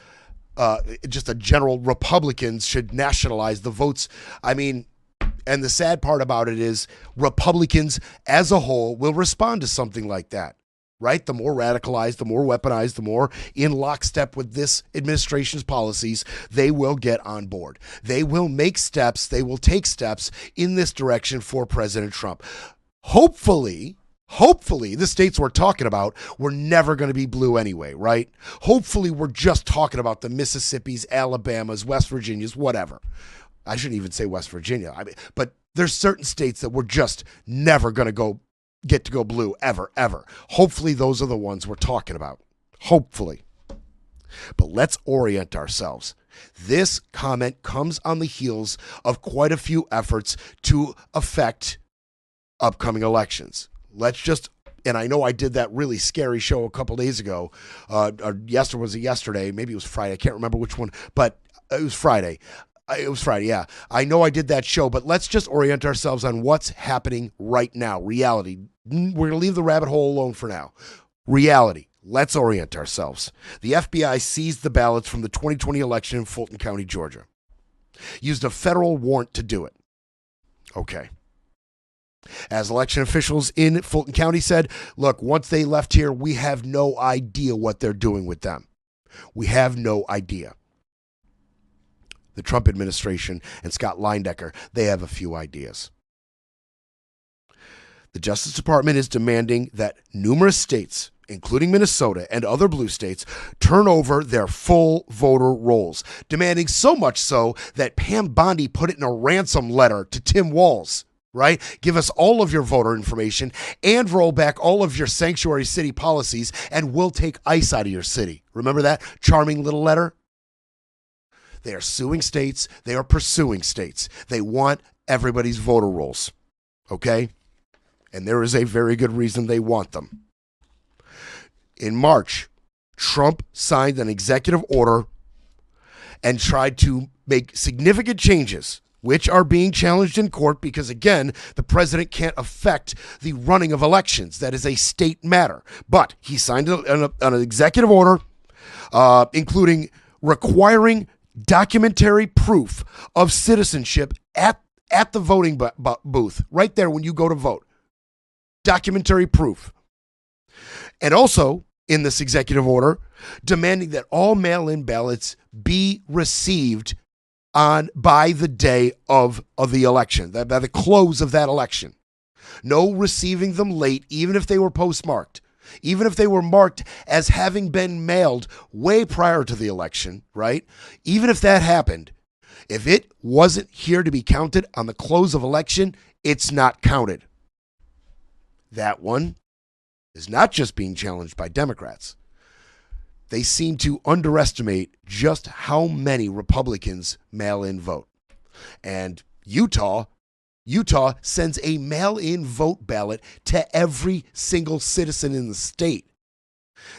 just a general Republicans should nationalize the votes. I mean, and the sad part about it is Republicans as a whole will respond to something like that. right? The more radicalized, the more weaponized, the more in lockstep with this administration's policies, they will get on board. They will make steps, they will take steps in this direction for President Trump. Hopefully, the states we're talking about were never going to be blue anyway, right? Hopefully we're just talking about the Mississippis, Alabamas, West Virginias, whatever. I shouldn't even say West Virginia. But there's certain states that we're just never going to get to go blue ever. Hopefully those are the ones we're talking about. Hopefully. But let's orient ourselves. This comment comes on the heels of quite a few efforts to affect upcoming elections. And I know I did that really scary show a couple days ago, or yesterday? Maybe it was Friday. I can't remember which one, but it was Friday. Yeah. I know I did that show, but let's just orient ourselves on what's happening right now. Reality. We're going to leave the rabbit hole alone for now. Reality. Let's orient ourselves. The FBI seized the ballots from the 2020 election in Fulton County, Georgia. Used a federal warrant to do it. Okay. As election officials in Fulton County said, look, once they left here, we have no idea what they're doing with them. We have no idea. The Trump administration and Scott Leindecker, they have a few ideas. The Justice Department is demanding that numerous states, including Minnesota and other blue states, turn over their full voter rolls, demanding so much so that Pam Bondi put it in a ransom letter to Tim Walz. Right? Give us all of your voter information and roll back all of your sanctuary city policies, and we'll take ICE out of your city. Remember that charming little letter? They are suing states. They are pursuing states. They want everybody's voter rolls. Okay? And there is a very good reason they want them. In March, Trump signed an executive order and tried to make significant changes, which are being challenged in court because, again, the president can't affect the running of elections. That is a state matter. But he signed an executive order, including requiring documentary proof of citizenship at the voting booth, right there when you go to vote. Documentary proof. And also, in this executive order, demanding that all mail-in ballots be received by the day of the election, by the close of that election. No receiving them late, even if they were postmarked, even if they were marked as having been mailed way prior to the election, right? Even if that happened, if it wasn't here to be counted on the close of election, it's not counted. That one is not just being challenged by Democrats. They seem to underestimate just how many Republicans mail-in vote. And Utah sends a mail-in vote ballot to every single citizen in the state.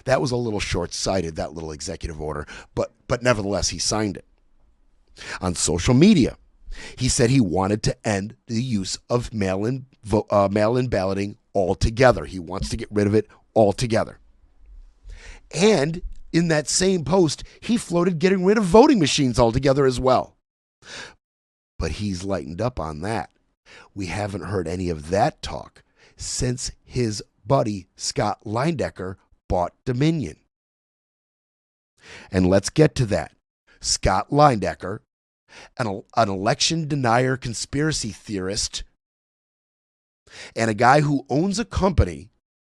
That was a little short-sighted, that little executive order, but nevertheless, he signed it. On social media, he said he wanted to end the use of mail-in balloting altogether. He wants to get rid of it altogether. And in that same post, he floated getting rid of voting machines altogether as well. But he's lightened up on that. We haven't heard any of that talk since his buddy Scott Leindecker bought Dominion. And let's get to that. Scott Leindecker, an election denier conspiracy theorist, and a guy who owns a company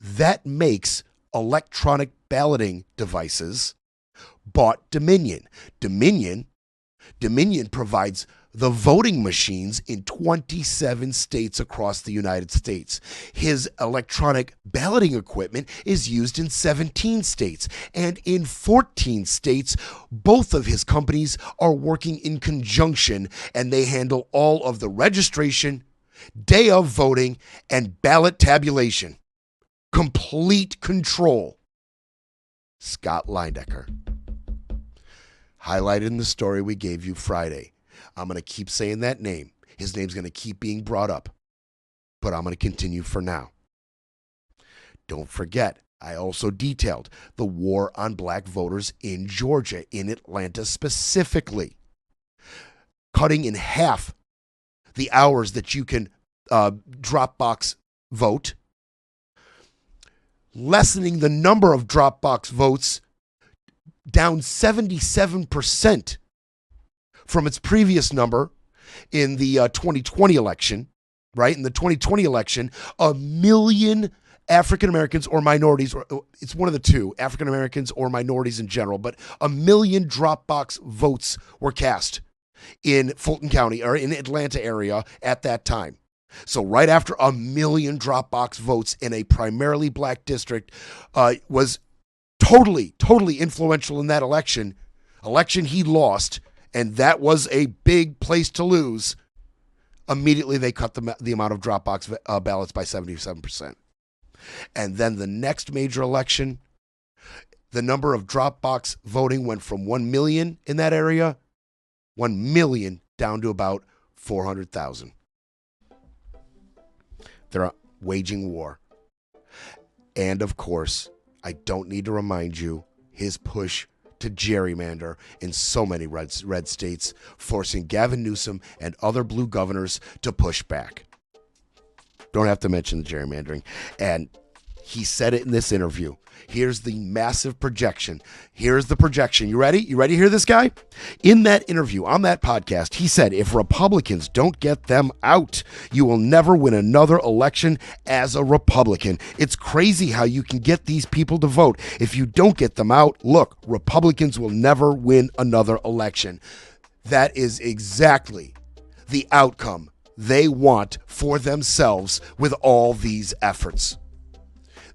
that makes electronic balloting devices, bought Dominion. Dominion provides the voting machines in 27 states across the United States. His electronic balloting equipment is used in 17 states. And in 14 states, both of his companies are working in conjunction, and they handle all of the registration, day of voting, and ballot tabulation. Complete control. Scott Leindecker. Highlighted in the story we gave you Friday. I'm going to keep saying that name. His name's going to keep being brought up. But I'm going to continue for now. Don't forget, I also detailed the war on black voters in Georgia, in Atlanta specifically. Cutting in half the hours that you can drop box vote. lessening the number of drop box votes down 77% from its previous number in the 2020 election, right? In the 2020 election, 1 million African Americans or minorities, or it's one of the two, African Americans or minorities in general, but 1 million drop box votes were cast in Fulton County or in Atlanta area at that time. So right after 1 million drop box votes in a primarily black district was totally influential in that election he lost, and that was a big place to lose. Immediately they cut the amount of drop box ballots by 77%. And then the next major election, the number of drop box voting went from 1 million in that area, 1 million down to about 400,000. They're waging war. And of course, I don't need to remind you, his push to gerrymander in so many red states, forcing Gavin Newsom and other blue governors to push back. Don't have to mention the gerrymandering. And he said it in this interview. Here's the massive projection. Here's the projection. You ready? You ready to hear this guy? In that interview, on that podcast, he said, if Republicans don't get them out, you will never win another election as a Republican. It's crazy how you can get these people to vote. If you don't get them out, look, Republicans will never win another election. That is exactly the outcome they want for themselves with all these efforts.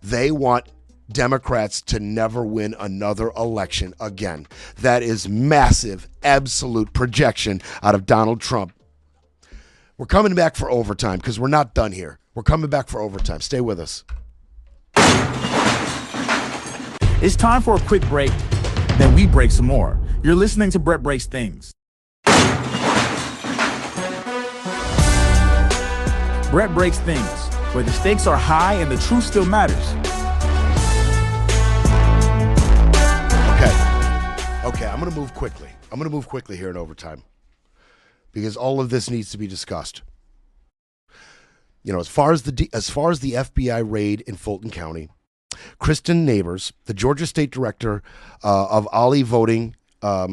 They want Democrats to never win another election again. That is massive, absolute projection out of Donald Trump. We're coming back for overtime because we're not done here. We're coming back for overtime. Stay with us. It's time for a quick break, then we break some more. You're listening to Brett Breaks Things. Brett Breaks Things, where the stakes are high and the truth still matters. Okay, I'm going to move quickly. I'm going to move quickly here in overtime because all of this needs to be discussed. You know, as far as the FBI raid in Fulton County, Kristen Neighbors, the Georgia State Director of Ali Voting,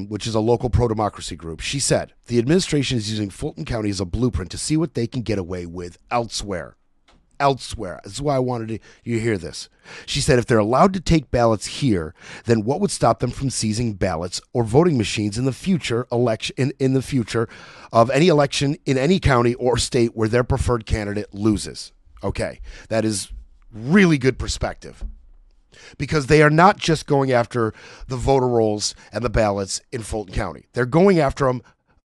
which is a local pro-democracy group, she said, the administration is using Fulton County as a blueprint to see what they can get away with elsewhere. This is why I wanted you to hear this. She said if they're allowed to take ballots here, then what would stop them from seizing ballots or voting machines in the future in the future of any election in any county or state where their preferred candidate loses? Okay, that is really good perspective. Because they are not just going after the voter rolls and the ballots in Fulton County. They're going after them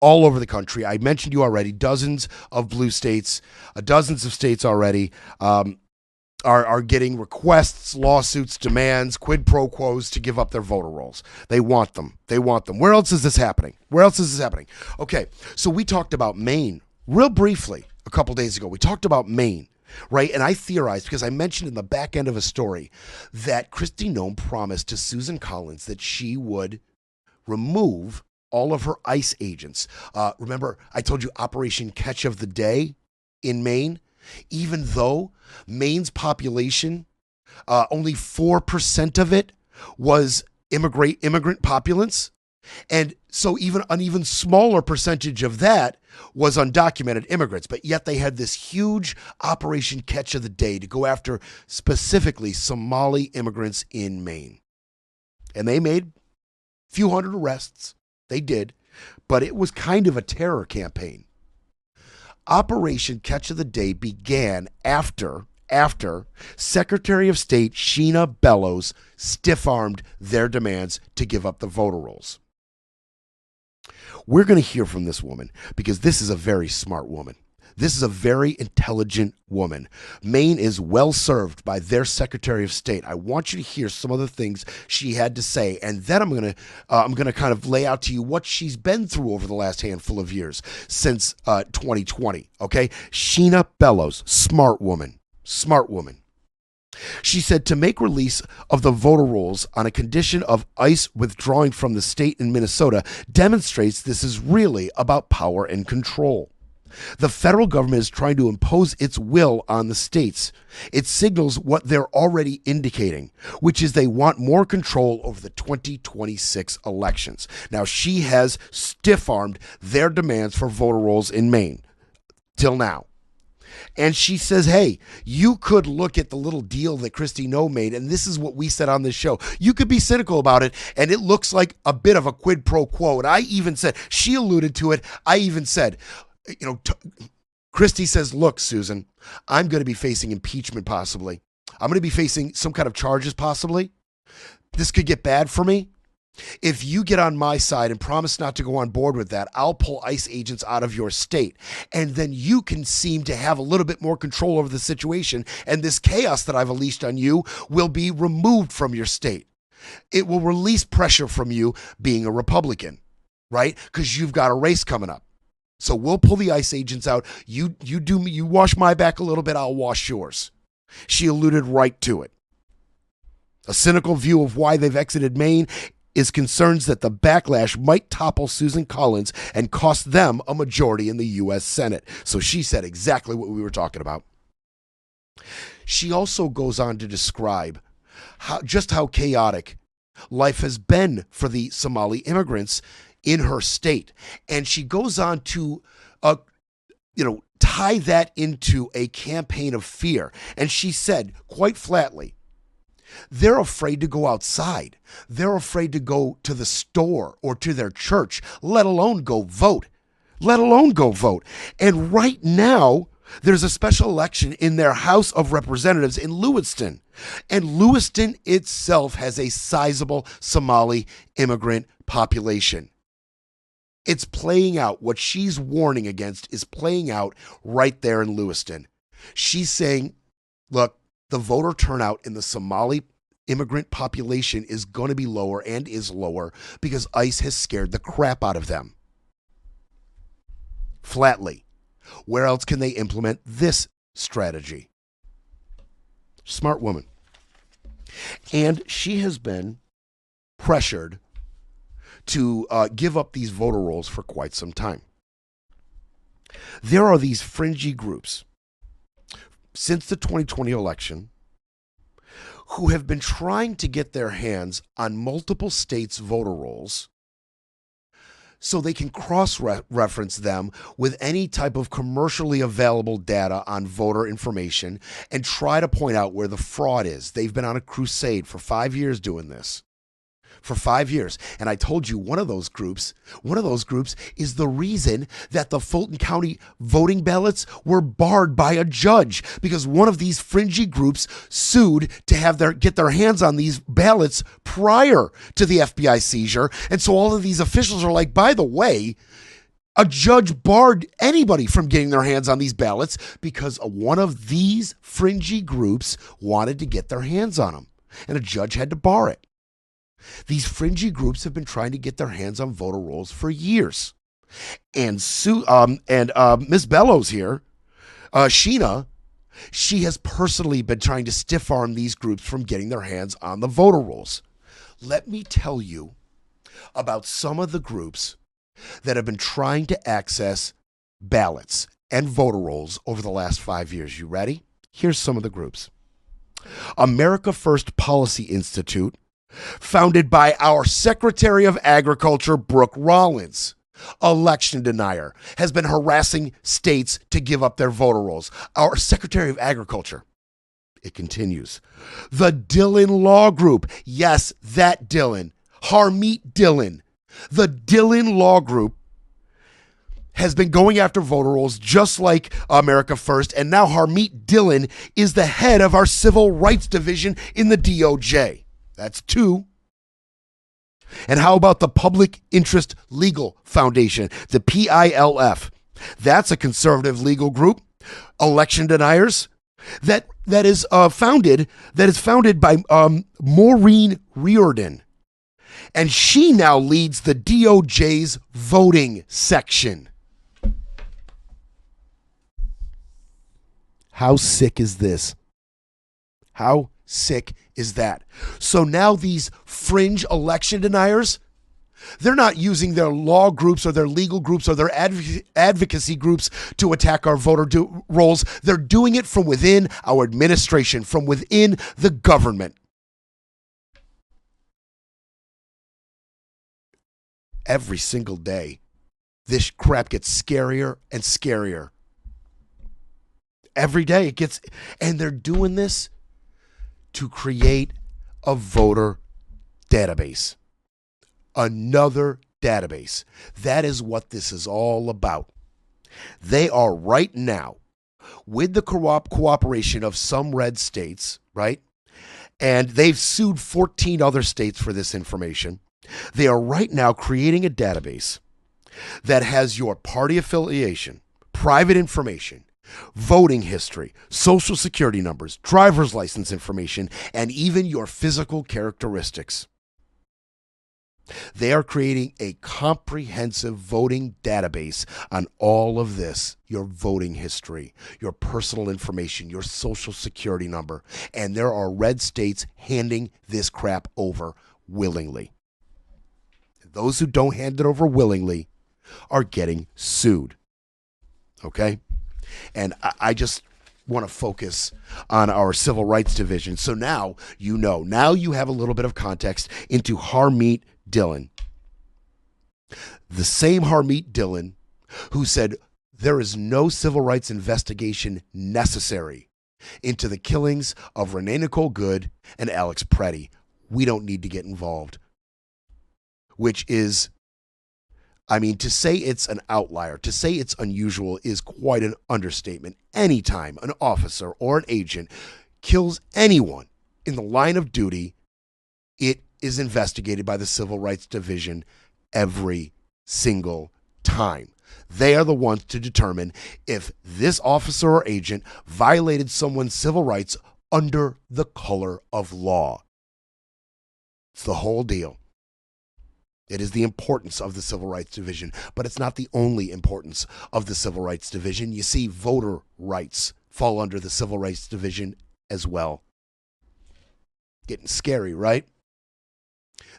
all over the country. I mentioned you already, dozens of blue states, dozens of states already are getting requests, lawsuits, demands, quid pro quos to give up their voter rolls. They want them. Where else is this happening? Okay, so we talked about Maine real briefly a couple days ago. We talked about Maine. Right, and I theorized because I mentioned in the back end of a story that Kristi Noem promised to Susan Collins that she would remove all of her ICE agents. Remember, I told you Operation Catch of the Day in Maine? Even though Maine's population, only 4% of it was immigrant populace. And so an even smaller percentage of that was undocumented immigrants, but yet they had this huge Operation Catch of the Day to go after specifically Somali immigrants in Maine. And they made a few hundred arrests. They did, but it was kind of a terror campaign. Operation Catch of the Day began after Secretary of State Sheena Bellows stiff-armed their demands to give up the voter rolls. We're going to hear from this woman because this is a very smart woman. This is a very intelligent woman. Maine is well served by their Secretary of State. I want you to hear some of the things she had to say, and then I'm going to kind of lay out to you what she's been through over the last handful of years since 2020. Okay, Sheena Bellows, smart woman. She said to make release of the voter rolls on a condition of ICE withdrawing from the state in Minnesota demonstrates this is really about power and control. The federal government is trying to impose its will on the states. It signals what they're already indicating, which is they want more control over the 2026 elections. Now, she has stiff-armed their demands for voter rolls in Maine till now. And she says, hey, you could look at the little deal that Kristi Noem made, and this is what we said on this show. You could be cynical about it, and it looks like a bit of a quid pro quo. And I even said, she alluded to it, I even said, Kristi says, look, Susan, I'm going to be facing impeachment possibly. I'm going to be facing some kind of charges possibly. This could get bad for me. If you get on my side and promise not to go on board with that, I'll pull ICE agents out of your state. And then you can seem to have a little bit more control over the situation. And this chaos that I've unleashed on you will be removed from your state. It will release pressure from you being a Republican, right? Because you've got a race coming up. So we'll pull the ICE agents out. You wash my back a little bit, I'll wash yours. She alluded right to it. A cynical view of why they've exited Maine is concerns that the backlash might topple Susan Collins and cost them a majority in the U.S. Senate. So she said exactly what we were talking about. She also goes on to describe just how chaotic life has been for the Somali immigrants in her state. And she goes on to, tie that into a campaign of fear. And she said quite flatly, they're afraid to go outside. They're afraid to go to the store or to their church, let alone go vote. And right now, there's a special election in their House of Representatives in Lewiston. And Lewiston itself has a sizable Somali immigrant population. It's playing out. What she's warning against is playing out right there in Lewiston. She's saying, look, the voter turnout in the Somali immigrant population is going to be lower and is lower because ICE has scared the crap out of them. Flatly. Where else can they implement this strategy? Smart woman. And she has been pressured to give up these voter rolls for quite some time. There are these fringy groups since the 2020 election who have been trying to get their hands on multiple states' voter rolls so they can cross-reference them with any type of commercially available data on voter information and try to point out where the fraud is. They've been on a crusade for 5 years doing this. For 5 years. And I told you one of those groups is the reason that the Fulton County voting ballots were barred by a judge, because one of these fringy groups sued to get their hands on these ballots prior to the FBI seizure. And so all of these officials are like, by the way, a judge barred anybody from getting their hands on these ballots because one of these fringy groups wanted to get their hands on them. And a judge had to bar it. These fringy groups have been trying to get their hands on voter rolls for years. And Miss Bellows here, Sheena, she has personally been trying to stiff-arm these groups from getting their hands on the voter rolls. Let me tell you about some of the groups that have been trying to access ballots and voter rolls over the last 5 years. You ready? Here's some of the groups. America First Policy Institute, founded by our Secretary of Agriculture, Brooke Rollins, election denier, has been harassing states to give up their voter rolls. Our Secretary of Agriculture. It continues. The Dillon Law Group. Yes, that Dillon. Harmeet Dillon. The Dillon Law Group has been going after voter rolls just like America First, and now Harmeet Dillon is the head of our Civil Rights Division in the DOJ. That's two. And how about the Public Interest Legal Foundation, the PILF? That's a conservative legal group, election deniers, that is founded by Maureen Riordan. And she now leads the DOJ's voting section. How sick is this? How sick is that? So now these fringe election deniers, They're not using their law groups or their legal groups or their advocacy groups to attack our voter rolls. They're doing it from within our administration, from within the government. Every single day, this crap gets scarier and scarier. Every day it gets, and they're doing this to create a voter database. Another database. That is what this is all about. They are right now, with the cooperation of some red states, right? And they've sued 14 other states for this information. They are right now creating a database that has your party affiliation, private information, voting history, social security numbers, driver's license information, and even your physical characteristics. They are creating a comprehensive voting database on all of this, your voting history, your personal information, your social security number, and there are red states handing this crap over willingly. Those who don't hand it over willingly are getting sued. Okay? And I just want to focus on our Civil Rights Division. So now you know. Now you have a little bit of context into Harmeet Dillon. The same Harmeet Dillon who said there is no civil rights investigation necessary into the killings of Renee Nicole Good and Alex Preddy. We don't need to get involved. Which is, I mean, to say it's an outlier, to say it's unusual is quite an understatement. Anytime an officer or an agent kills anyone in the line of duty, it is investigated by the Civil Rights Division every single time. They are the ones to determine if this officer or agent violated someone's civil rights under the color of law. It's the whole deal. It is the importance of the Civil Rights Division, but it's not the only importance of the Civil Rights Division. You see, voter rights fall under the Civil Rights Division as well. Getting scary, right?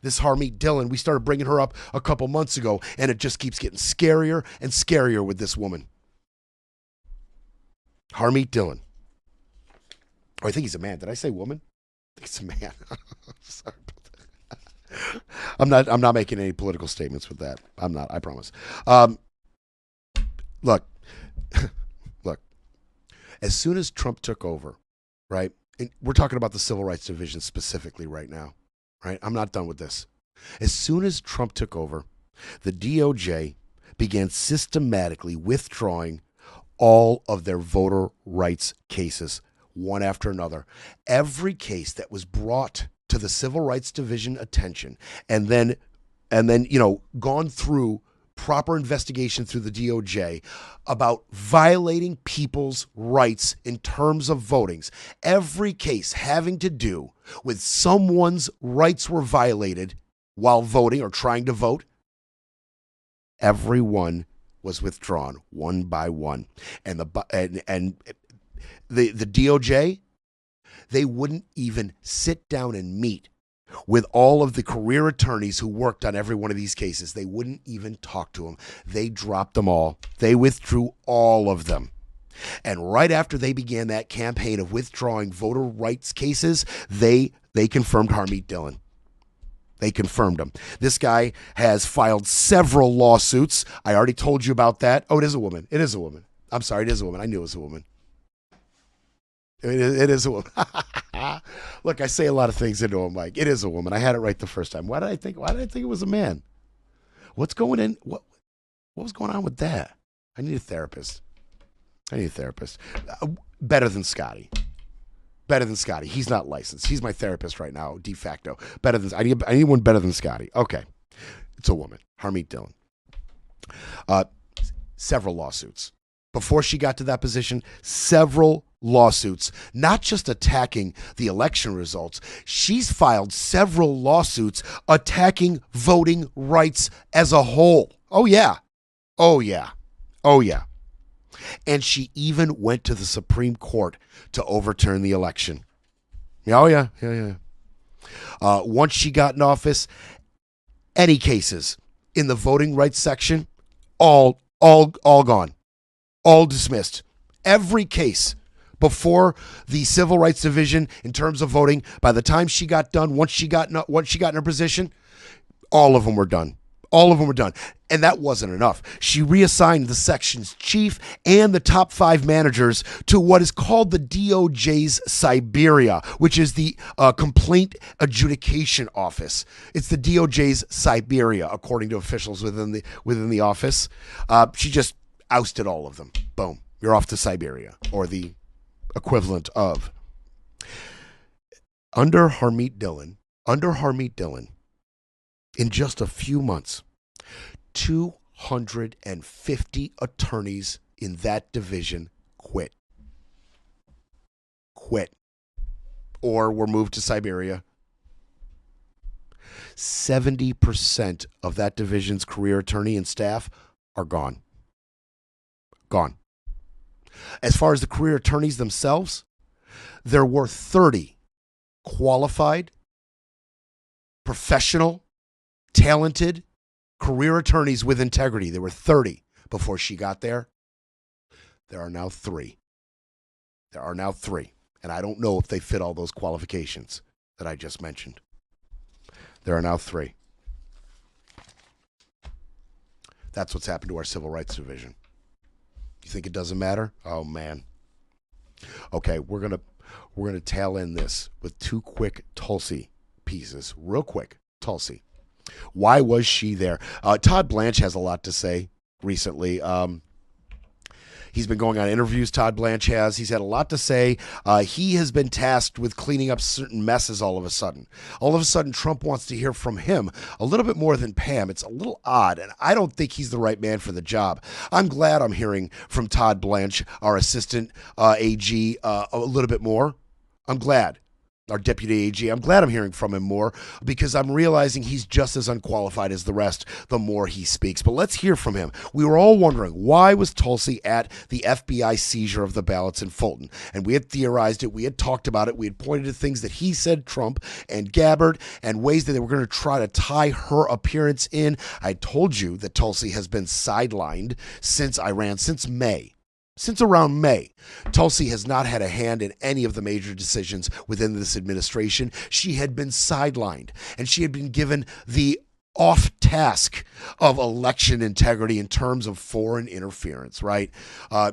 This Harmeet Dillon, we started bringing her up a couple months ago, and it just keeps getting scarier and scarier with this woman. Harmeet Dillon. Oh, I think he's a man. Did I say woman? I think it's a man. Sorry about that. I'm not making any political statements with that. I'm not, I promise. Look. As soon as Trump took over, right? And we're talking about the Civil Rights Division specifically right now. Right? I'm not done with this. As soon as Trump took over, the DOJ began systematically withdrawing all of their voter rights cases, one after another. Every case that was brought to the Civil Rights Division attention and then gone through proper investigation through the DOJ about violating people's rights in terms of votings. Every case having to do with someone's rights were violated while voting or trying to vote, everyone was withdrawn one by one. And the DOJ, they wouldn't even sit down and meet with all of the career attorneys who worked on every one of these cases. They wouldn't even talk to them. They dropped them all. They withdrew all of them. And right after they began that campaign of withdrawing voter rights cases, they confirmed Harmeet Dillon. They confirmed him. This guy has filed several lawsuits. I already told you about that. Oh, it is a woman. It is a woman. I'm sorry, it is a woman. I knew it was a woman. It is a woman. Look, I say a lot of things into him, Mike. It is a woman. I had it right the first time. Why did I think it was a man? What's going in? What was going on with that? I need a therapist. Better than Scotty. He's not licensed. He's my therapist right now, de facto. I need one better than Scotty. Okay. It's a woman. Harmeet Dillon. Several lawsuits. Before she got to that position, several lawsuits, not just attacking the election results. She's filed several lawsuits attacking voting rights as a whole. Oh, yeah. And she even went to the Supreme Court to overturn the election. Oh, yeah. Once she got in office, any cases in the voting rights section, all gone, all dismissed. Every case before the Civil Rights Division in terms of voting, by the time she got done, once she got in her position, all of them were done. All of them were done. And that wasn't enough. She reassigned the section's chief and the top 5 managers to what is called the DOJ's Siberia, which is the Complaint Adjudication Office. It's the DOJ's Siberia, according to officials within the office. She just ousted all of them. Boom. You're off to Siberia, or the equivalent of. Under Harmeet Dillon, in just a few months, 250 attorneys in that division quit. Or were moved to Siberia. 70% of that division's career attorney and staff are gone. As far as the career attorneys themselves, there were 30 qualified, professional, talented career attorneys with integrity. There were 30 before she got there. There are now 3. And I don't know if they fit all those qualifications that I just mentioned. There are now 3. That's what's happened to our Civil Rights Division. You think it doesn't matter? Oh, man. Okay, we're gonna tail end this with 2 quick Tulsi pieces. Real quick, Tulsi. Why was she there? Todd Blanche has a lot to say recently. He's been going on interviews, Todd Blanche has. He's had a lot to say. He has been tasked with cleaning up certain messes all of a sudden. All of a sudden, Trump wants to hear from him a little bit more than Pam. It's a little odd, and I don't think he's the right man for the job. I'm glad I'm hearing from Todd Blanche, our assistant AG, a little bit more. I'm glad. Our deputy AG. I'm glad I'm hearing from him more because I'm realizing he's just as unqualified as the rest the more he speaks. But let's hear from him. We were all wondering, why was Tulsi at the FBI seizure of the ballots in Fulton? And we had theorized it. We had talked about it. We had pointed to things that he said, Trump and Gabbard, and ways that they were going to try to tie her appearance in. I told you that Tulsi has been sidelined since Iran, since May. Since around May, Tulsi has not had a hand in any of the major decisions within this administration. She had been sidelined, and she had been given the off task of election integrity in terms of foreign interference, right?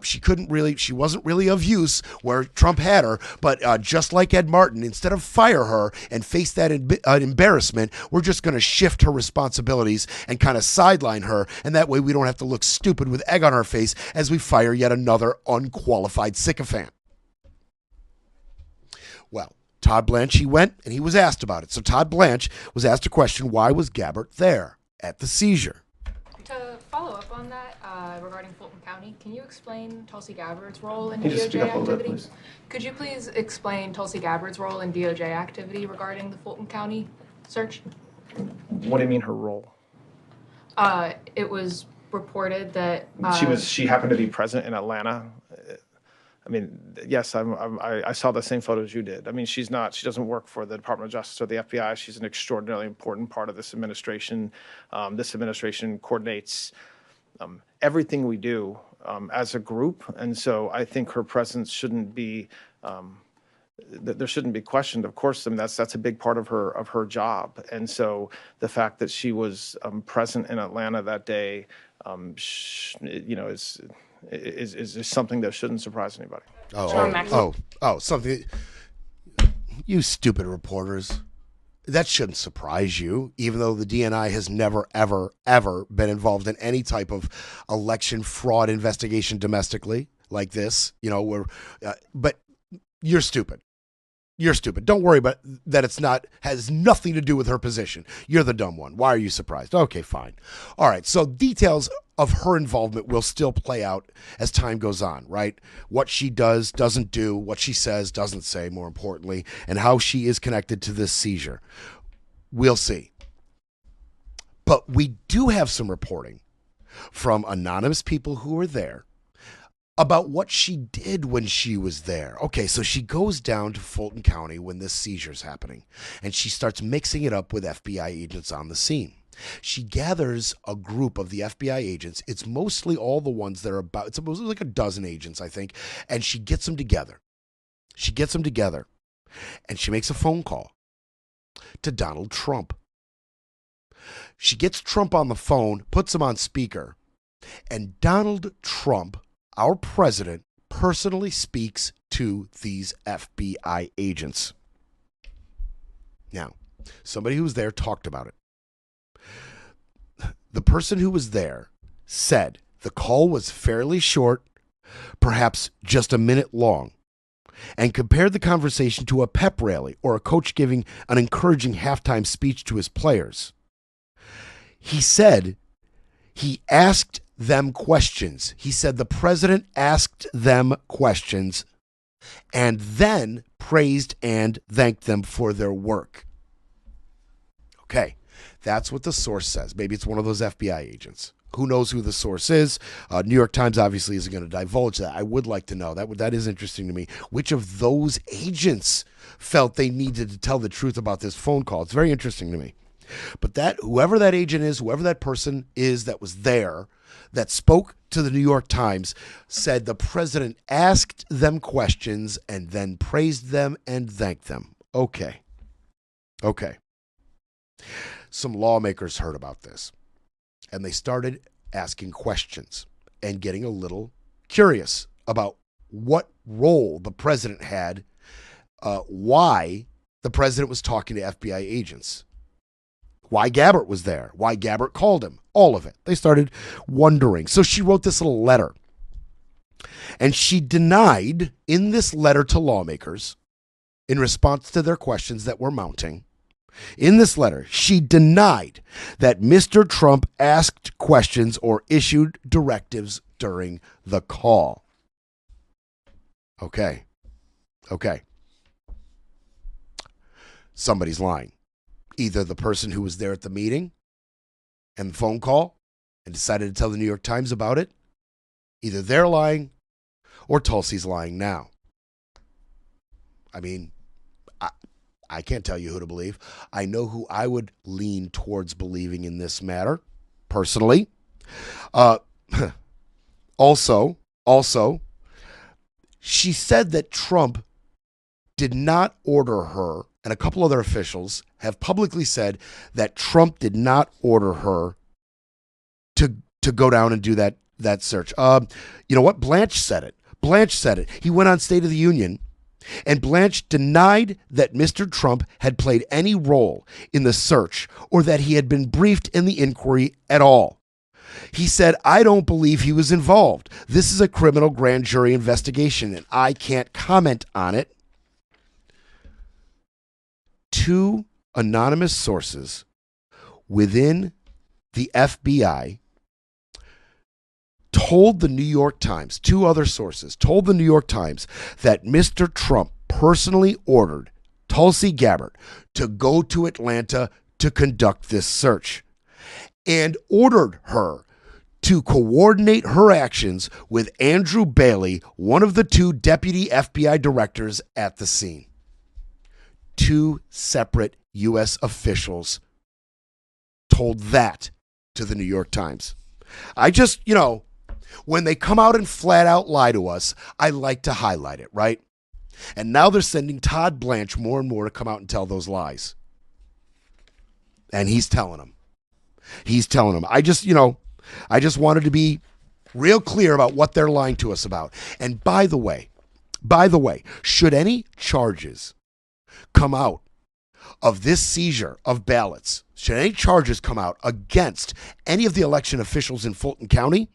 She wasn't really of use where Trump had her, but just like Ed Martin, instead of fire her and face that embarrassment, we're just going to shift her responsibilities and kind of sideline her, and that way we don't have to look stupid with egg on our face as we fire yet another unqualified sycophant. Well, Todd Blanche, he went and he was asked about it. So Todd Blanche was asked a question, why was Gabbard there at the seizure? To follow up on that, regarding Fulton County, can you explain Tulsi Gabbard's role in DOJ activity? Could you please explain Tulsi Gabbard's role in DOJ activity regarding the Fulton County search? What do you mean her role? It was reported that she happened to be present in Atlanta. I mean, yes, I saw the same photos you did. I mean, she doesn't work for the Department of Justice or the FBI. She's an extraordinarily important part of this administration. This administration coordinates everything we do as a group. And so I think her presence shouldn't be, there shouldn't be questioned. Of course, I mean, that's a big part of her job. And so the fact that she was present in Atlanta that day, is something that shouldn't surprise anybody. Something. You stupid reporters. That shouldn't surprise you, even though the DNI has never, ever, ever been involved in any type of election fraud investigation domestically like this. But you're stupid. You're stupid. Don't worry about that. Has nothing to do with her position. You're the dumb one. Why are you surprised? Okay, fine. All right. So details of her involvement will still play out as time goes on, right? What she does, doesn't do, what she says, doesn't say, more importantly, and how she is connected to this seizure. We'll see. But we do have some reporting from anonymous people who were there about what she did when she was there. Okay, so she goes down to Fulton County when this seizure's happening, and she starts mixing it up with FBI agents on the scene. She gathers a group of the FBI agents. It's mostly all the ones that are about, it's mostly like a dozen agents, I think. And she gets them together. And she makes a phone call to Donald Trump. She gets Trump on the phone, puts him on speaker, and Donald Trump, our president, personally speaks to these FBI agents. Now, somebody who was there talked about it. The person who was there said the call was fairly short, perhaps just a minute long, and compared the conversation to a pep rally or a coach giving an encouraging halftime speech to his players. He said he asked them questions. He said the president asked them questions and then praised and thanked them for their work. Okay. That's what the source says. Maybe it's one of those FBI agents. Who knows who the source is? New York Times obviously isn't going to divulge that. I would like to know. That is interesting to me. Which of those agents felt they needed to tell the truth about this phone call? It's very interesting to me. But whoever that agent is, whoever that person is that was there, that spoke to the New York Times, said the president asked them questions and then praised them and thanked them. Okay. Some lawmakers heard about this, and they started asking questions and getting a little curious about what role the president had, why the president was talking to FBI agents, why Gabbard was there, why Gabbard called him, all of it. They started wondering. So she wrote this little letter, and she denied in this letter to lawmakers, in response to their questions that were mounting, in this letter, she denied that Mr. Trump asked questions or issued directives during the call. Okay. Somebody's lying. Either the person who was there at the meeting and the phone call and decided to tell the New York Times about it, either they're lying or Tulsi's lying now. I mean, I can't tell you who to believe. I know who I would lean towards believing in this matter, personally. Also, she said that Trump did not order her, and a couple other officials have publicly said that Trump did not order her to go down and do that search. You know what? Blanche said it. He went on State of the Union, and Blanche denied that Mr. Trump had played any role in the search or that he had been briefed in the inquiry at all. He said, "I don't believe he was involved. This is a criminal grand jury investigation, and I can't comment on it." Two anonymous sources within the FBI told the New York Times, two other sources told the New York Times that Mr. Trump personally ordered Tulsi Gabbard to go to Atlanta to conduct this search and ordered her to coordinate her actions with Andrew Bailey, one of the two deputy FBI directors at the scene. Two separate U.S. officials told that to the New York Times. I just, when they come out and flat out lie to us, I like to highlight it, right? And now they're sending Todd Blanche more and more to come out and tell those lies. And he's telling them. I just wanted to be real clear about what they're lying to us about. And by the way, should any charges come out of this seizure of ballots, should any charges come out against any of the election officials in Fulton County,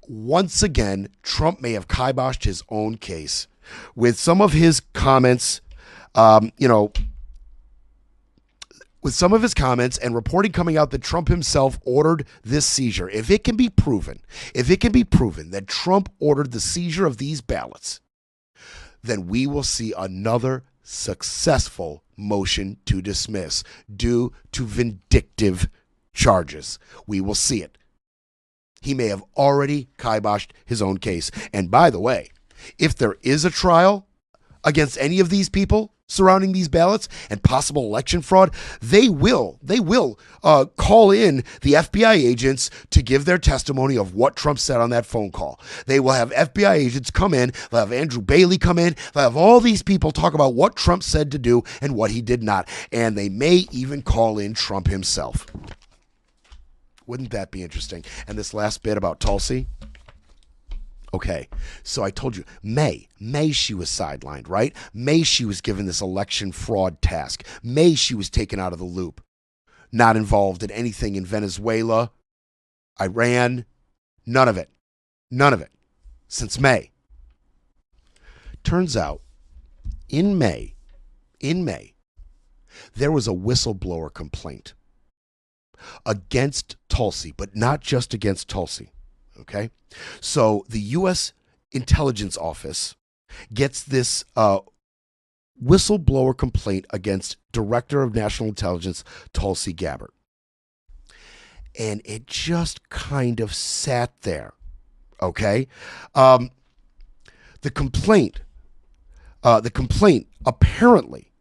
once again, Trump may have kiboshed his own case with some of his comments, with some of his comments and reporting coming out that Trump himself ordered this seizure. If it can be proven that Trump ordered the seizure of these ballots, then we will see another successful motion to dismiss due to vindictive charges. We will see it. He may have already kiboshed his own case. And by the way, if there is a trial against any of these people, surrounding these ballots and possible election fraud, they will call in the FBI agents to give their testimony of what Trump said on that phone call. They will have FBI agents come in. They'll have Andrew Bailey come in. They'll have all these people talk about what Trump said to do and what he did not. And they may even call in Trump himself. Wouldn't that be interesting? And this last bit about Tulsi. Okay, so I told you, May she was sidelined, right? May she was given this election fraud task. May she was taken out of the loop. Not involved in anything in Venezuela, Iran, none of it. None of it. Since May. Turns out, in May, there was a whistleblower complaint against Tulsi, but not just against Tulsi. Okay, so the U.S. Intelligence Office gets this whistleblower complaint against Director of National Intelligence Tulsi Gabbard. And it just kind of sat there. Okay, the complaint apparently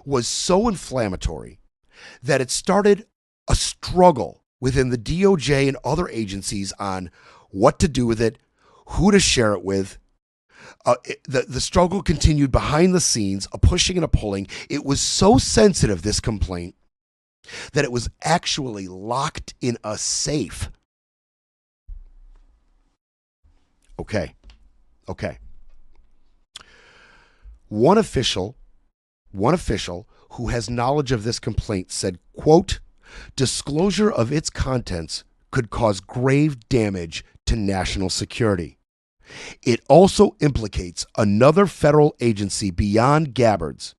was so inflammatory that it started a struggle within the DOJ and other agencies on what to do with it, who to share it with. The struggle continued behind the scenes, a pushing and a pulling. It was so sensitive, this complaint, that it was actually locked in a safe. Okay. One official who has knowledge of this complaint said, quote, "Disclosure of its contents could cause grave damage to national security. It also implicates another federal agency beyond Gabbard's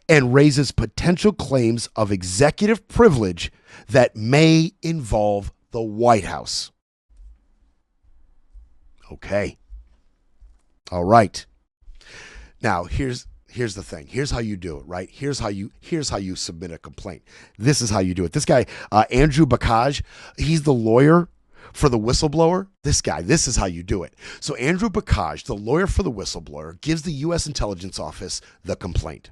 and raises potential claims of executive privilege that may involve the White House." Okay. All right. Now, here's the thing. Here's how you do it, right? Here's how you submit a complaint. This is how you do it. This guy, Andrew Bakaj, he's the lawyer for the whistleblower. This is how you do it. So Andrew Bakaj, the lawyer for the whistleblower, gives the U.S. Intelligence Office the complaint.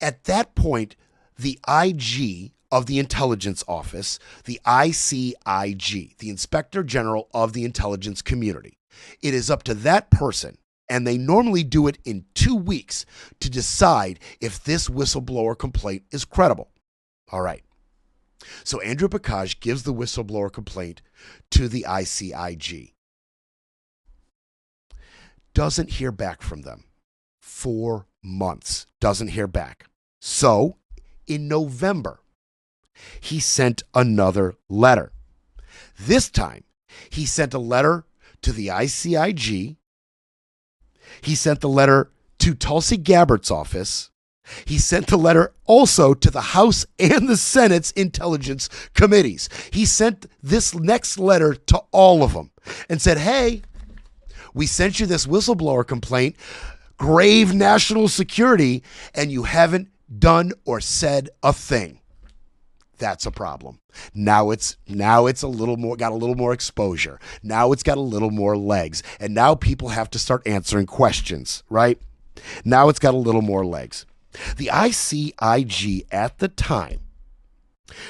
At that point, the IG of the Intelligence Office, the ICIG, the Inspector General of the Intelligence Community, it is up to that person, and they normally do it in 2 weeks, to decide if this whistleblower complaint is credible. All right. So Andrew Bakaj gives the whistleblower complaint to the ICIG. Doesn't hear back from them. 4 months. Doesn't hear back. So in November, he sent another letter. This time, he sent a letter to the ICIG. He sent the letter to Tulsi Gabbard's office. He sent the letter also to the House and the Senate's intelligence committees. He sent this next letter to all of them and said, "Hey, we sent you this whistleblower complaint, grave national security, and you haven't done or said a thing. That's a problem. Now it's a little more, got a little more exposure. Now it's got a little more legs. And now people have to start answering questions, right? Now it's got a little more legs." The ICIG at the time,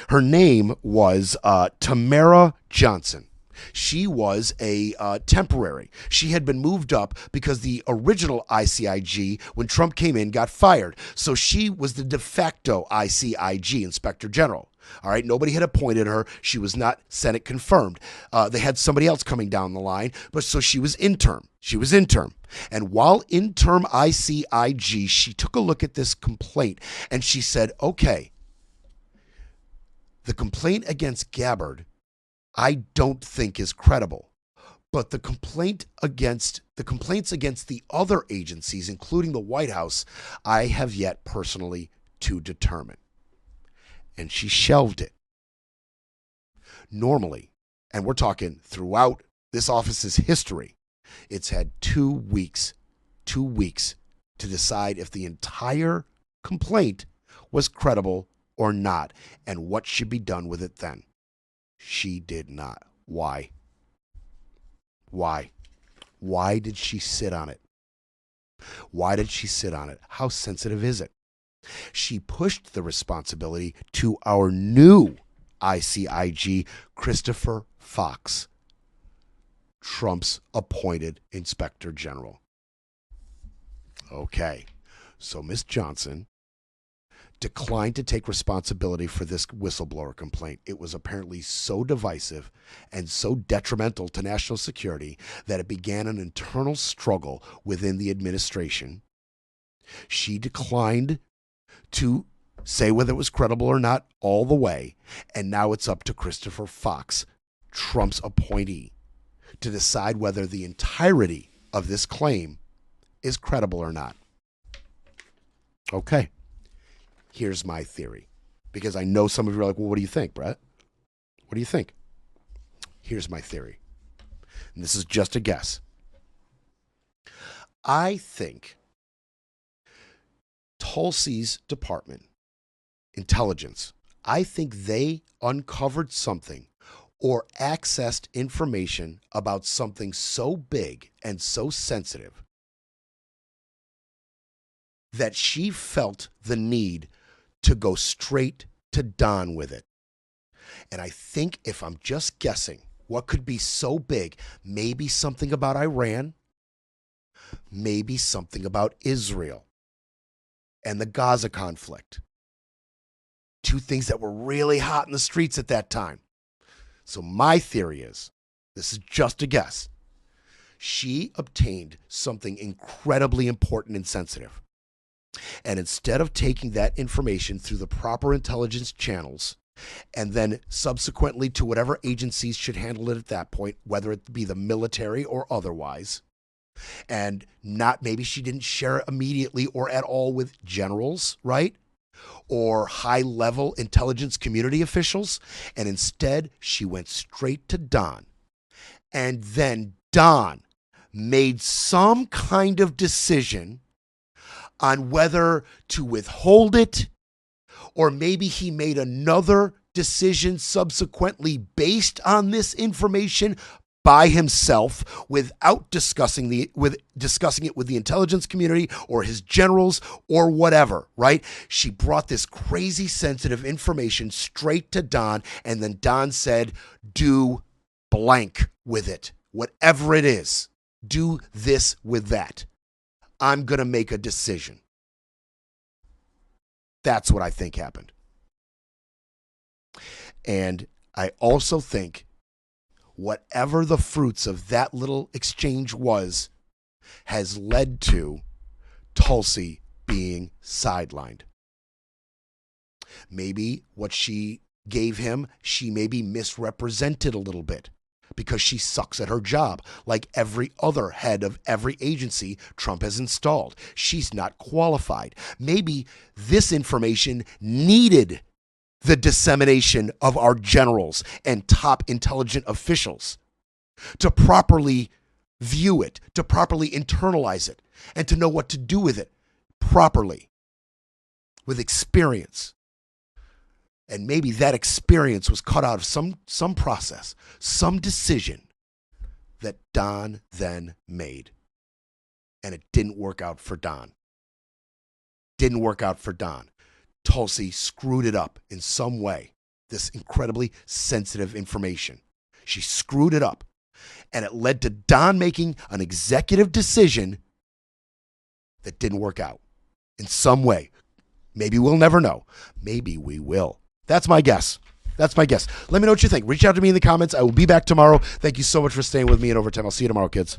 her name was Tamara Johnson. She was a temporary. She had been moved up because the original ICIG, when Trump came in, got fired. So she was the de facto ICIG, Inspector General. All right, nobody had appointed her. She was not Senate confirmed. They had somebody else coming down the line, but so she was interim. And while interim ICIG, she took a look at this complaint and she said, okay, the complaint against Gabbard, I don't think is credible. But the complaints against the other agencies, including the White House, I have yet personally to determine. And she shelved it. Normally, and we're talking throughout this office's history, it's had 2 weeks to decide if the entire complaint was credible or not, and what should be done with it then. She did not. Why? Why did she sit on it? Why did she sit on it? How sensitive is it? She pushed the responsibility to our new ICIG, Christopher Fox, Trump's appointed Inspector General. Okay, so Ms. Johnson declined to take responsibility for this whistleblower complaint. It was apparently so divisive and so detrimental to national security that it began an internal struggle within the administration. She declined to say whether it was credible or not all the way, and now it's up to Christopher Fox, Trump's appointee, to decide whether the entirety of this claim is credible or not. Okay. Here's my theory, because I know some of you are like, well, what do you think, Brett? What do you think? Here's my theory, and this is just a guess. I think Tulsi's department, intelligence, I think they uncovered something or accessed information about something so big and so sensitive that she felt the need to go straight to Don with it. And I think, if I'm just guessing, what could be so big? Maybe something about Iran, maybe something about Israel and the Gaza conflict. Two things that were really hot in the streets at that time. So my theory is, this is just a guess, she obtained something incredibly important and sensitive. And instead of taking that information through the proper intelligence channels and then subsequently to whatever agencies should handle it at that point, whether it be the military or otherwise, and not, maybe she didn't share it immediately or at all with generals, right? Or high-level intelligence community officials, and instead she went straight to Don. And then Don made some kind of decision on whether to withhold it, or maybe he made another decision subsequently based on this information by himself without discussing it with the intelligence community or his generals or whatever, right? She brought this crazy sensitive information straight to Don, and then Don said, do blank with it. Whatever it is, do this with that. I'm going to make a decision. That's what I think happened. And I also think whatever the fruits of that little exchange was has led to Tulsi being sidelined. Maybe what she gave him, she maybe misrepresented a little bit, because she sucks at her job, like every other head of every agency Trump has installed. She's not qualified. Maybe this information needed the dissemination of our generals and top intelligent officials to properly view it, to properly internalize it, and to know what to do with it properly, with experience. And maybe that experience was cut out of some process, some decision that Don then made. And it didn't work out for Don. Didn't work out for Don. Tulsi screwed it up in some way, this incredibly sensitive information. She screwed it up. And it led to Don making an executive decision that didn't work out in some way. Maybe we'll never know. Maybe we will. That's my guess. That's my guess. Let me know what you think. Reach out to me in the comments. I will be back tomorrow. Thank you so much for staying with me in Overtime. I'll see you tomorrow, kids.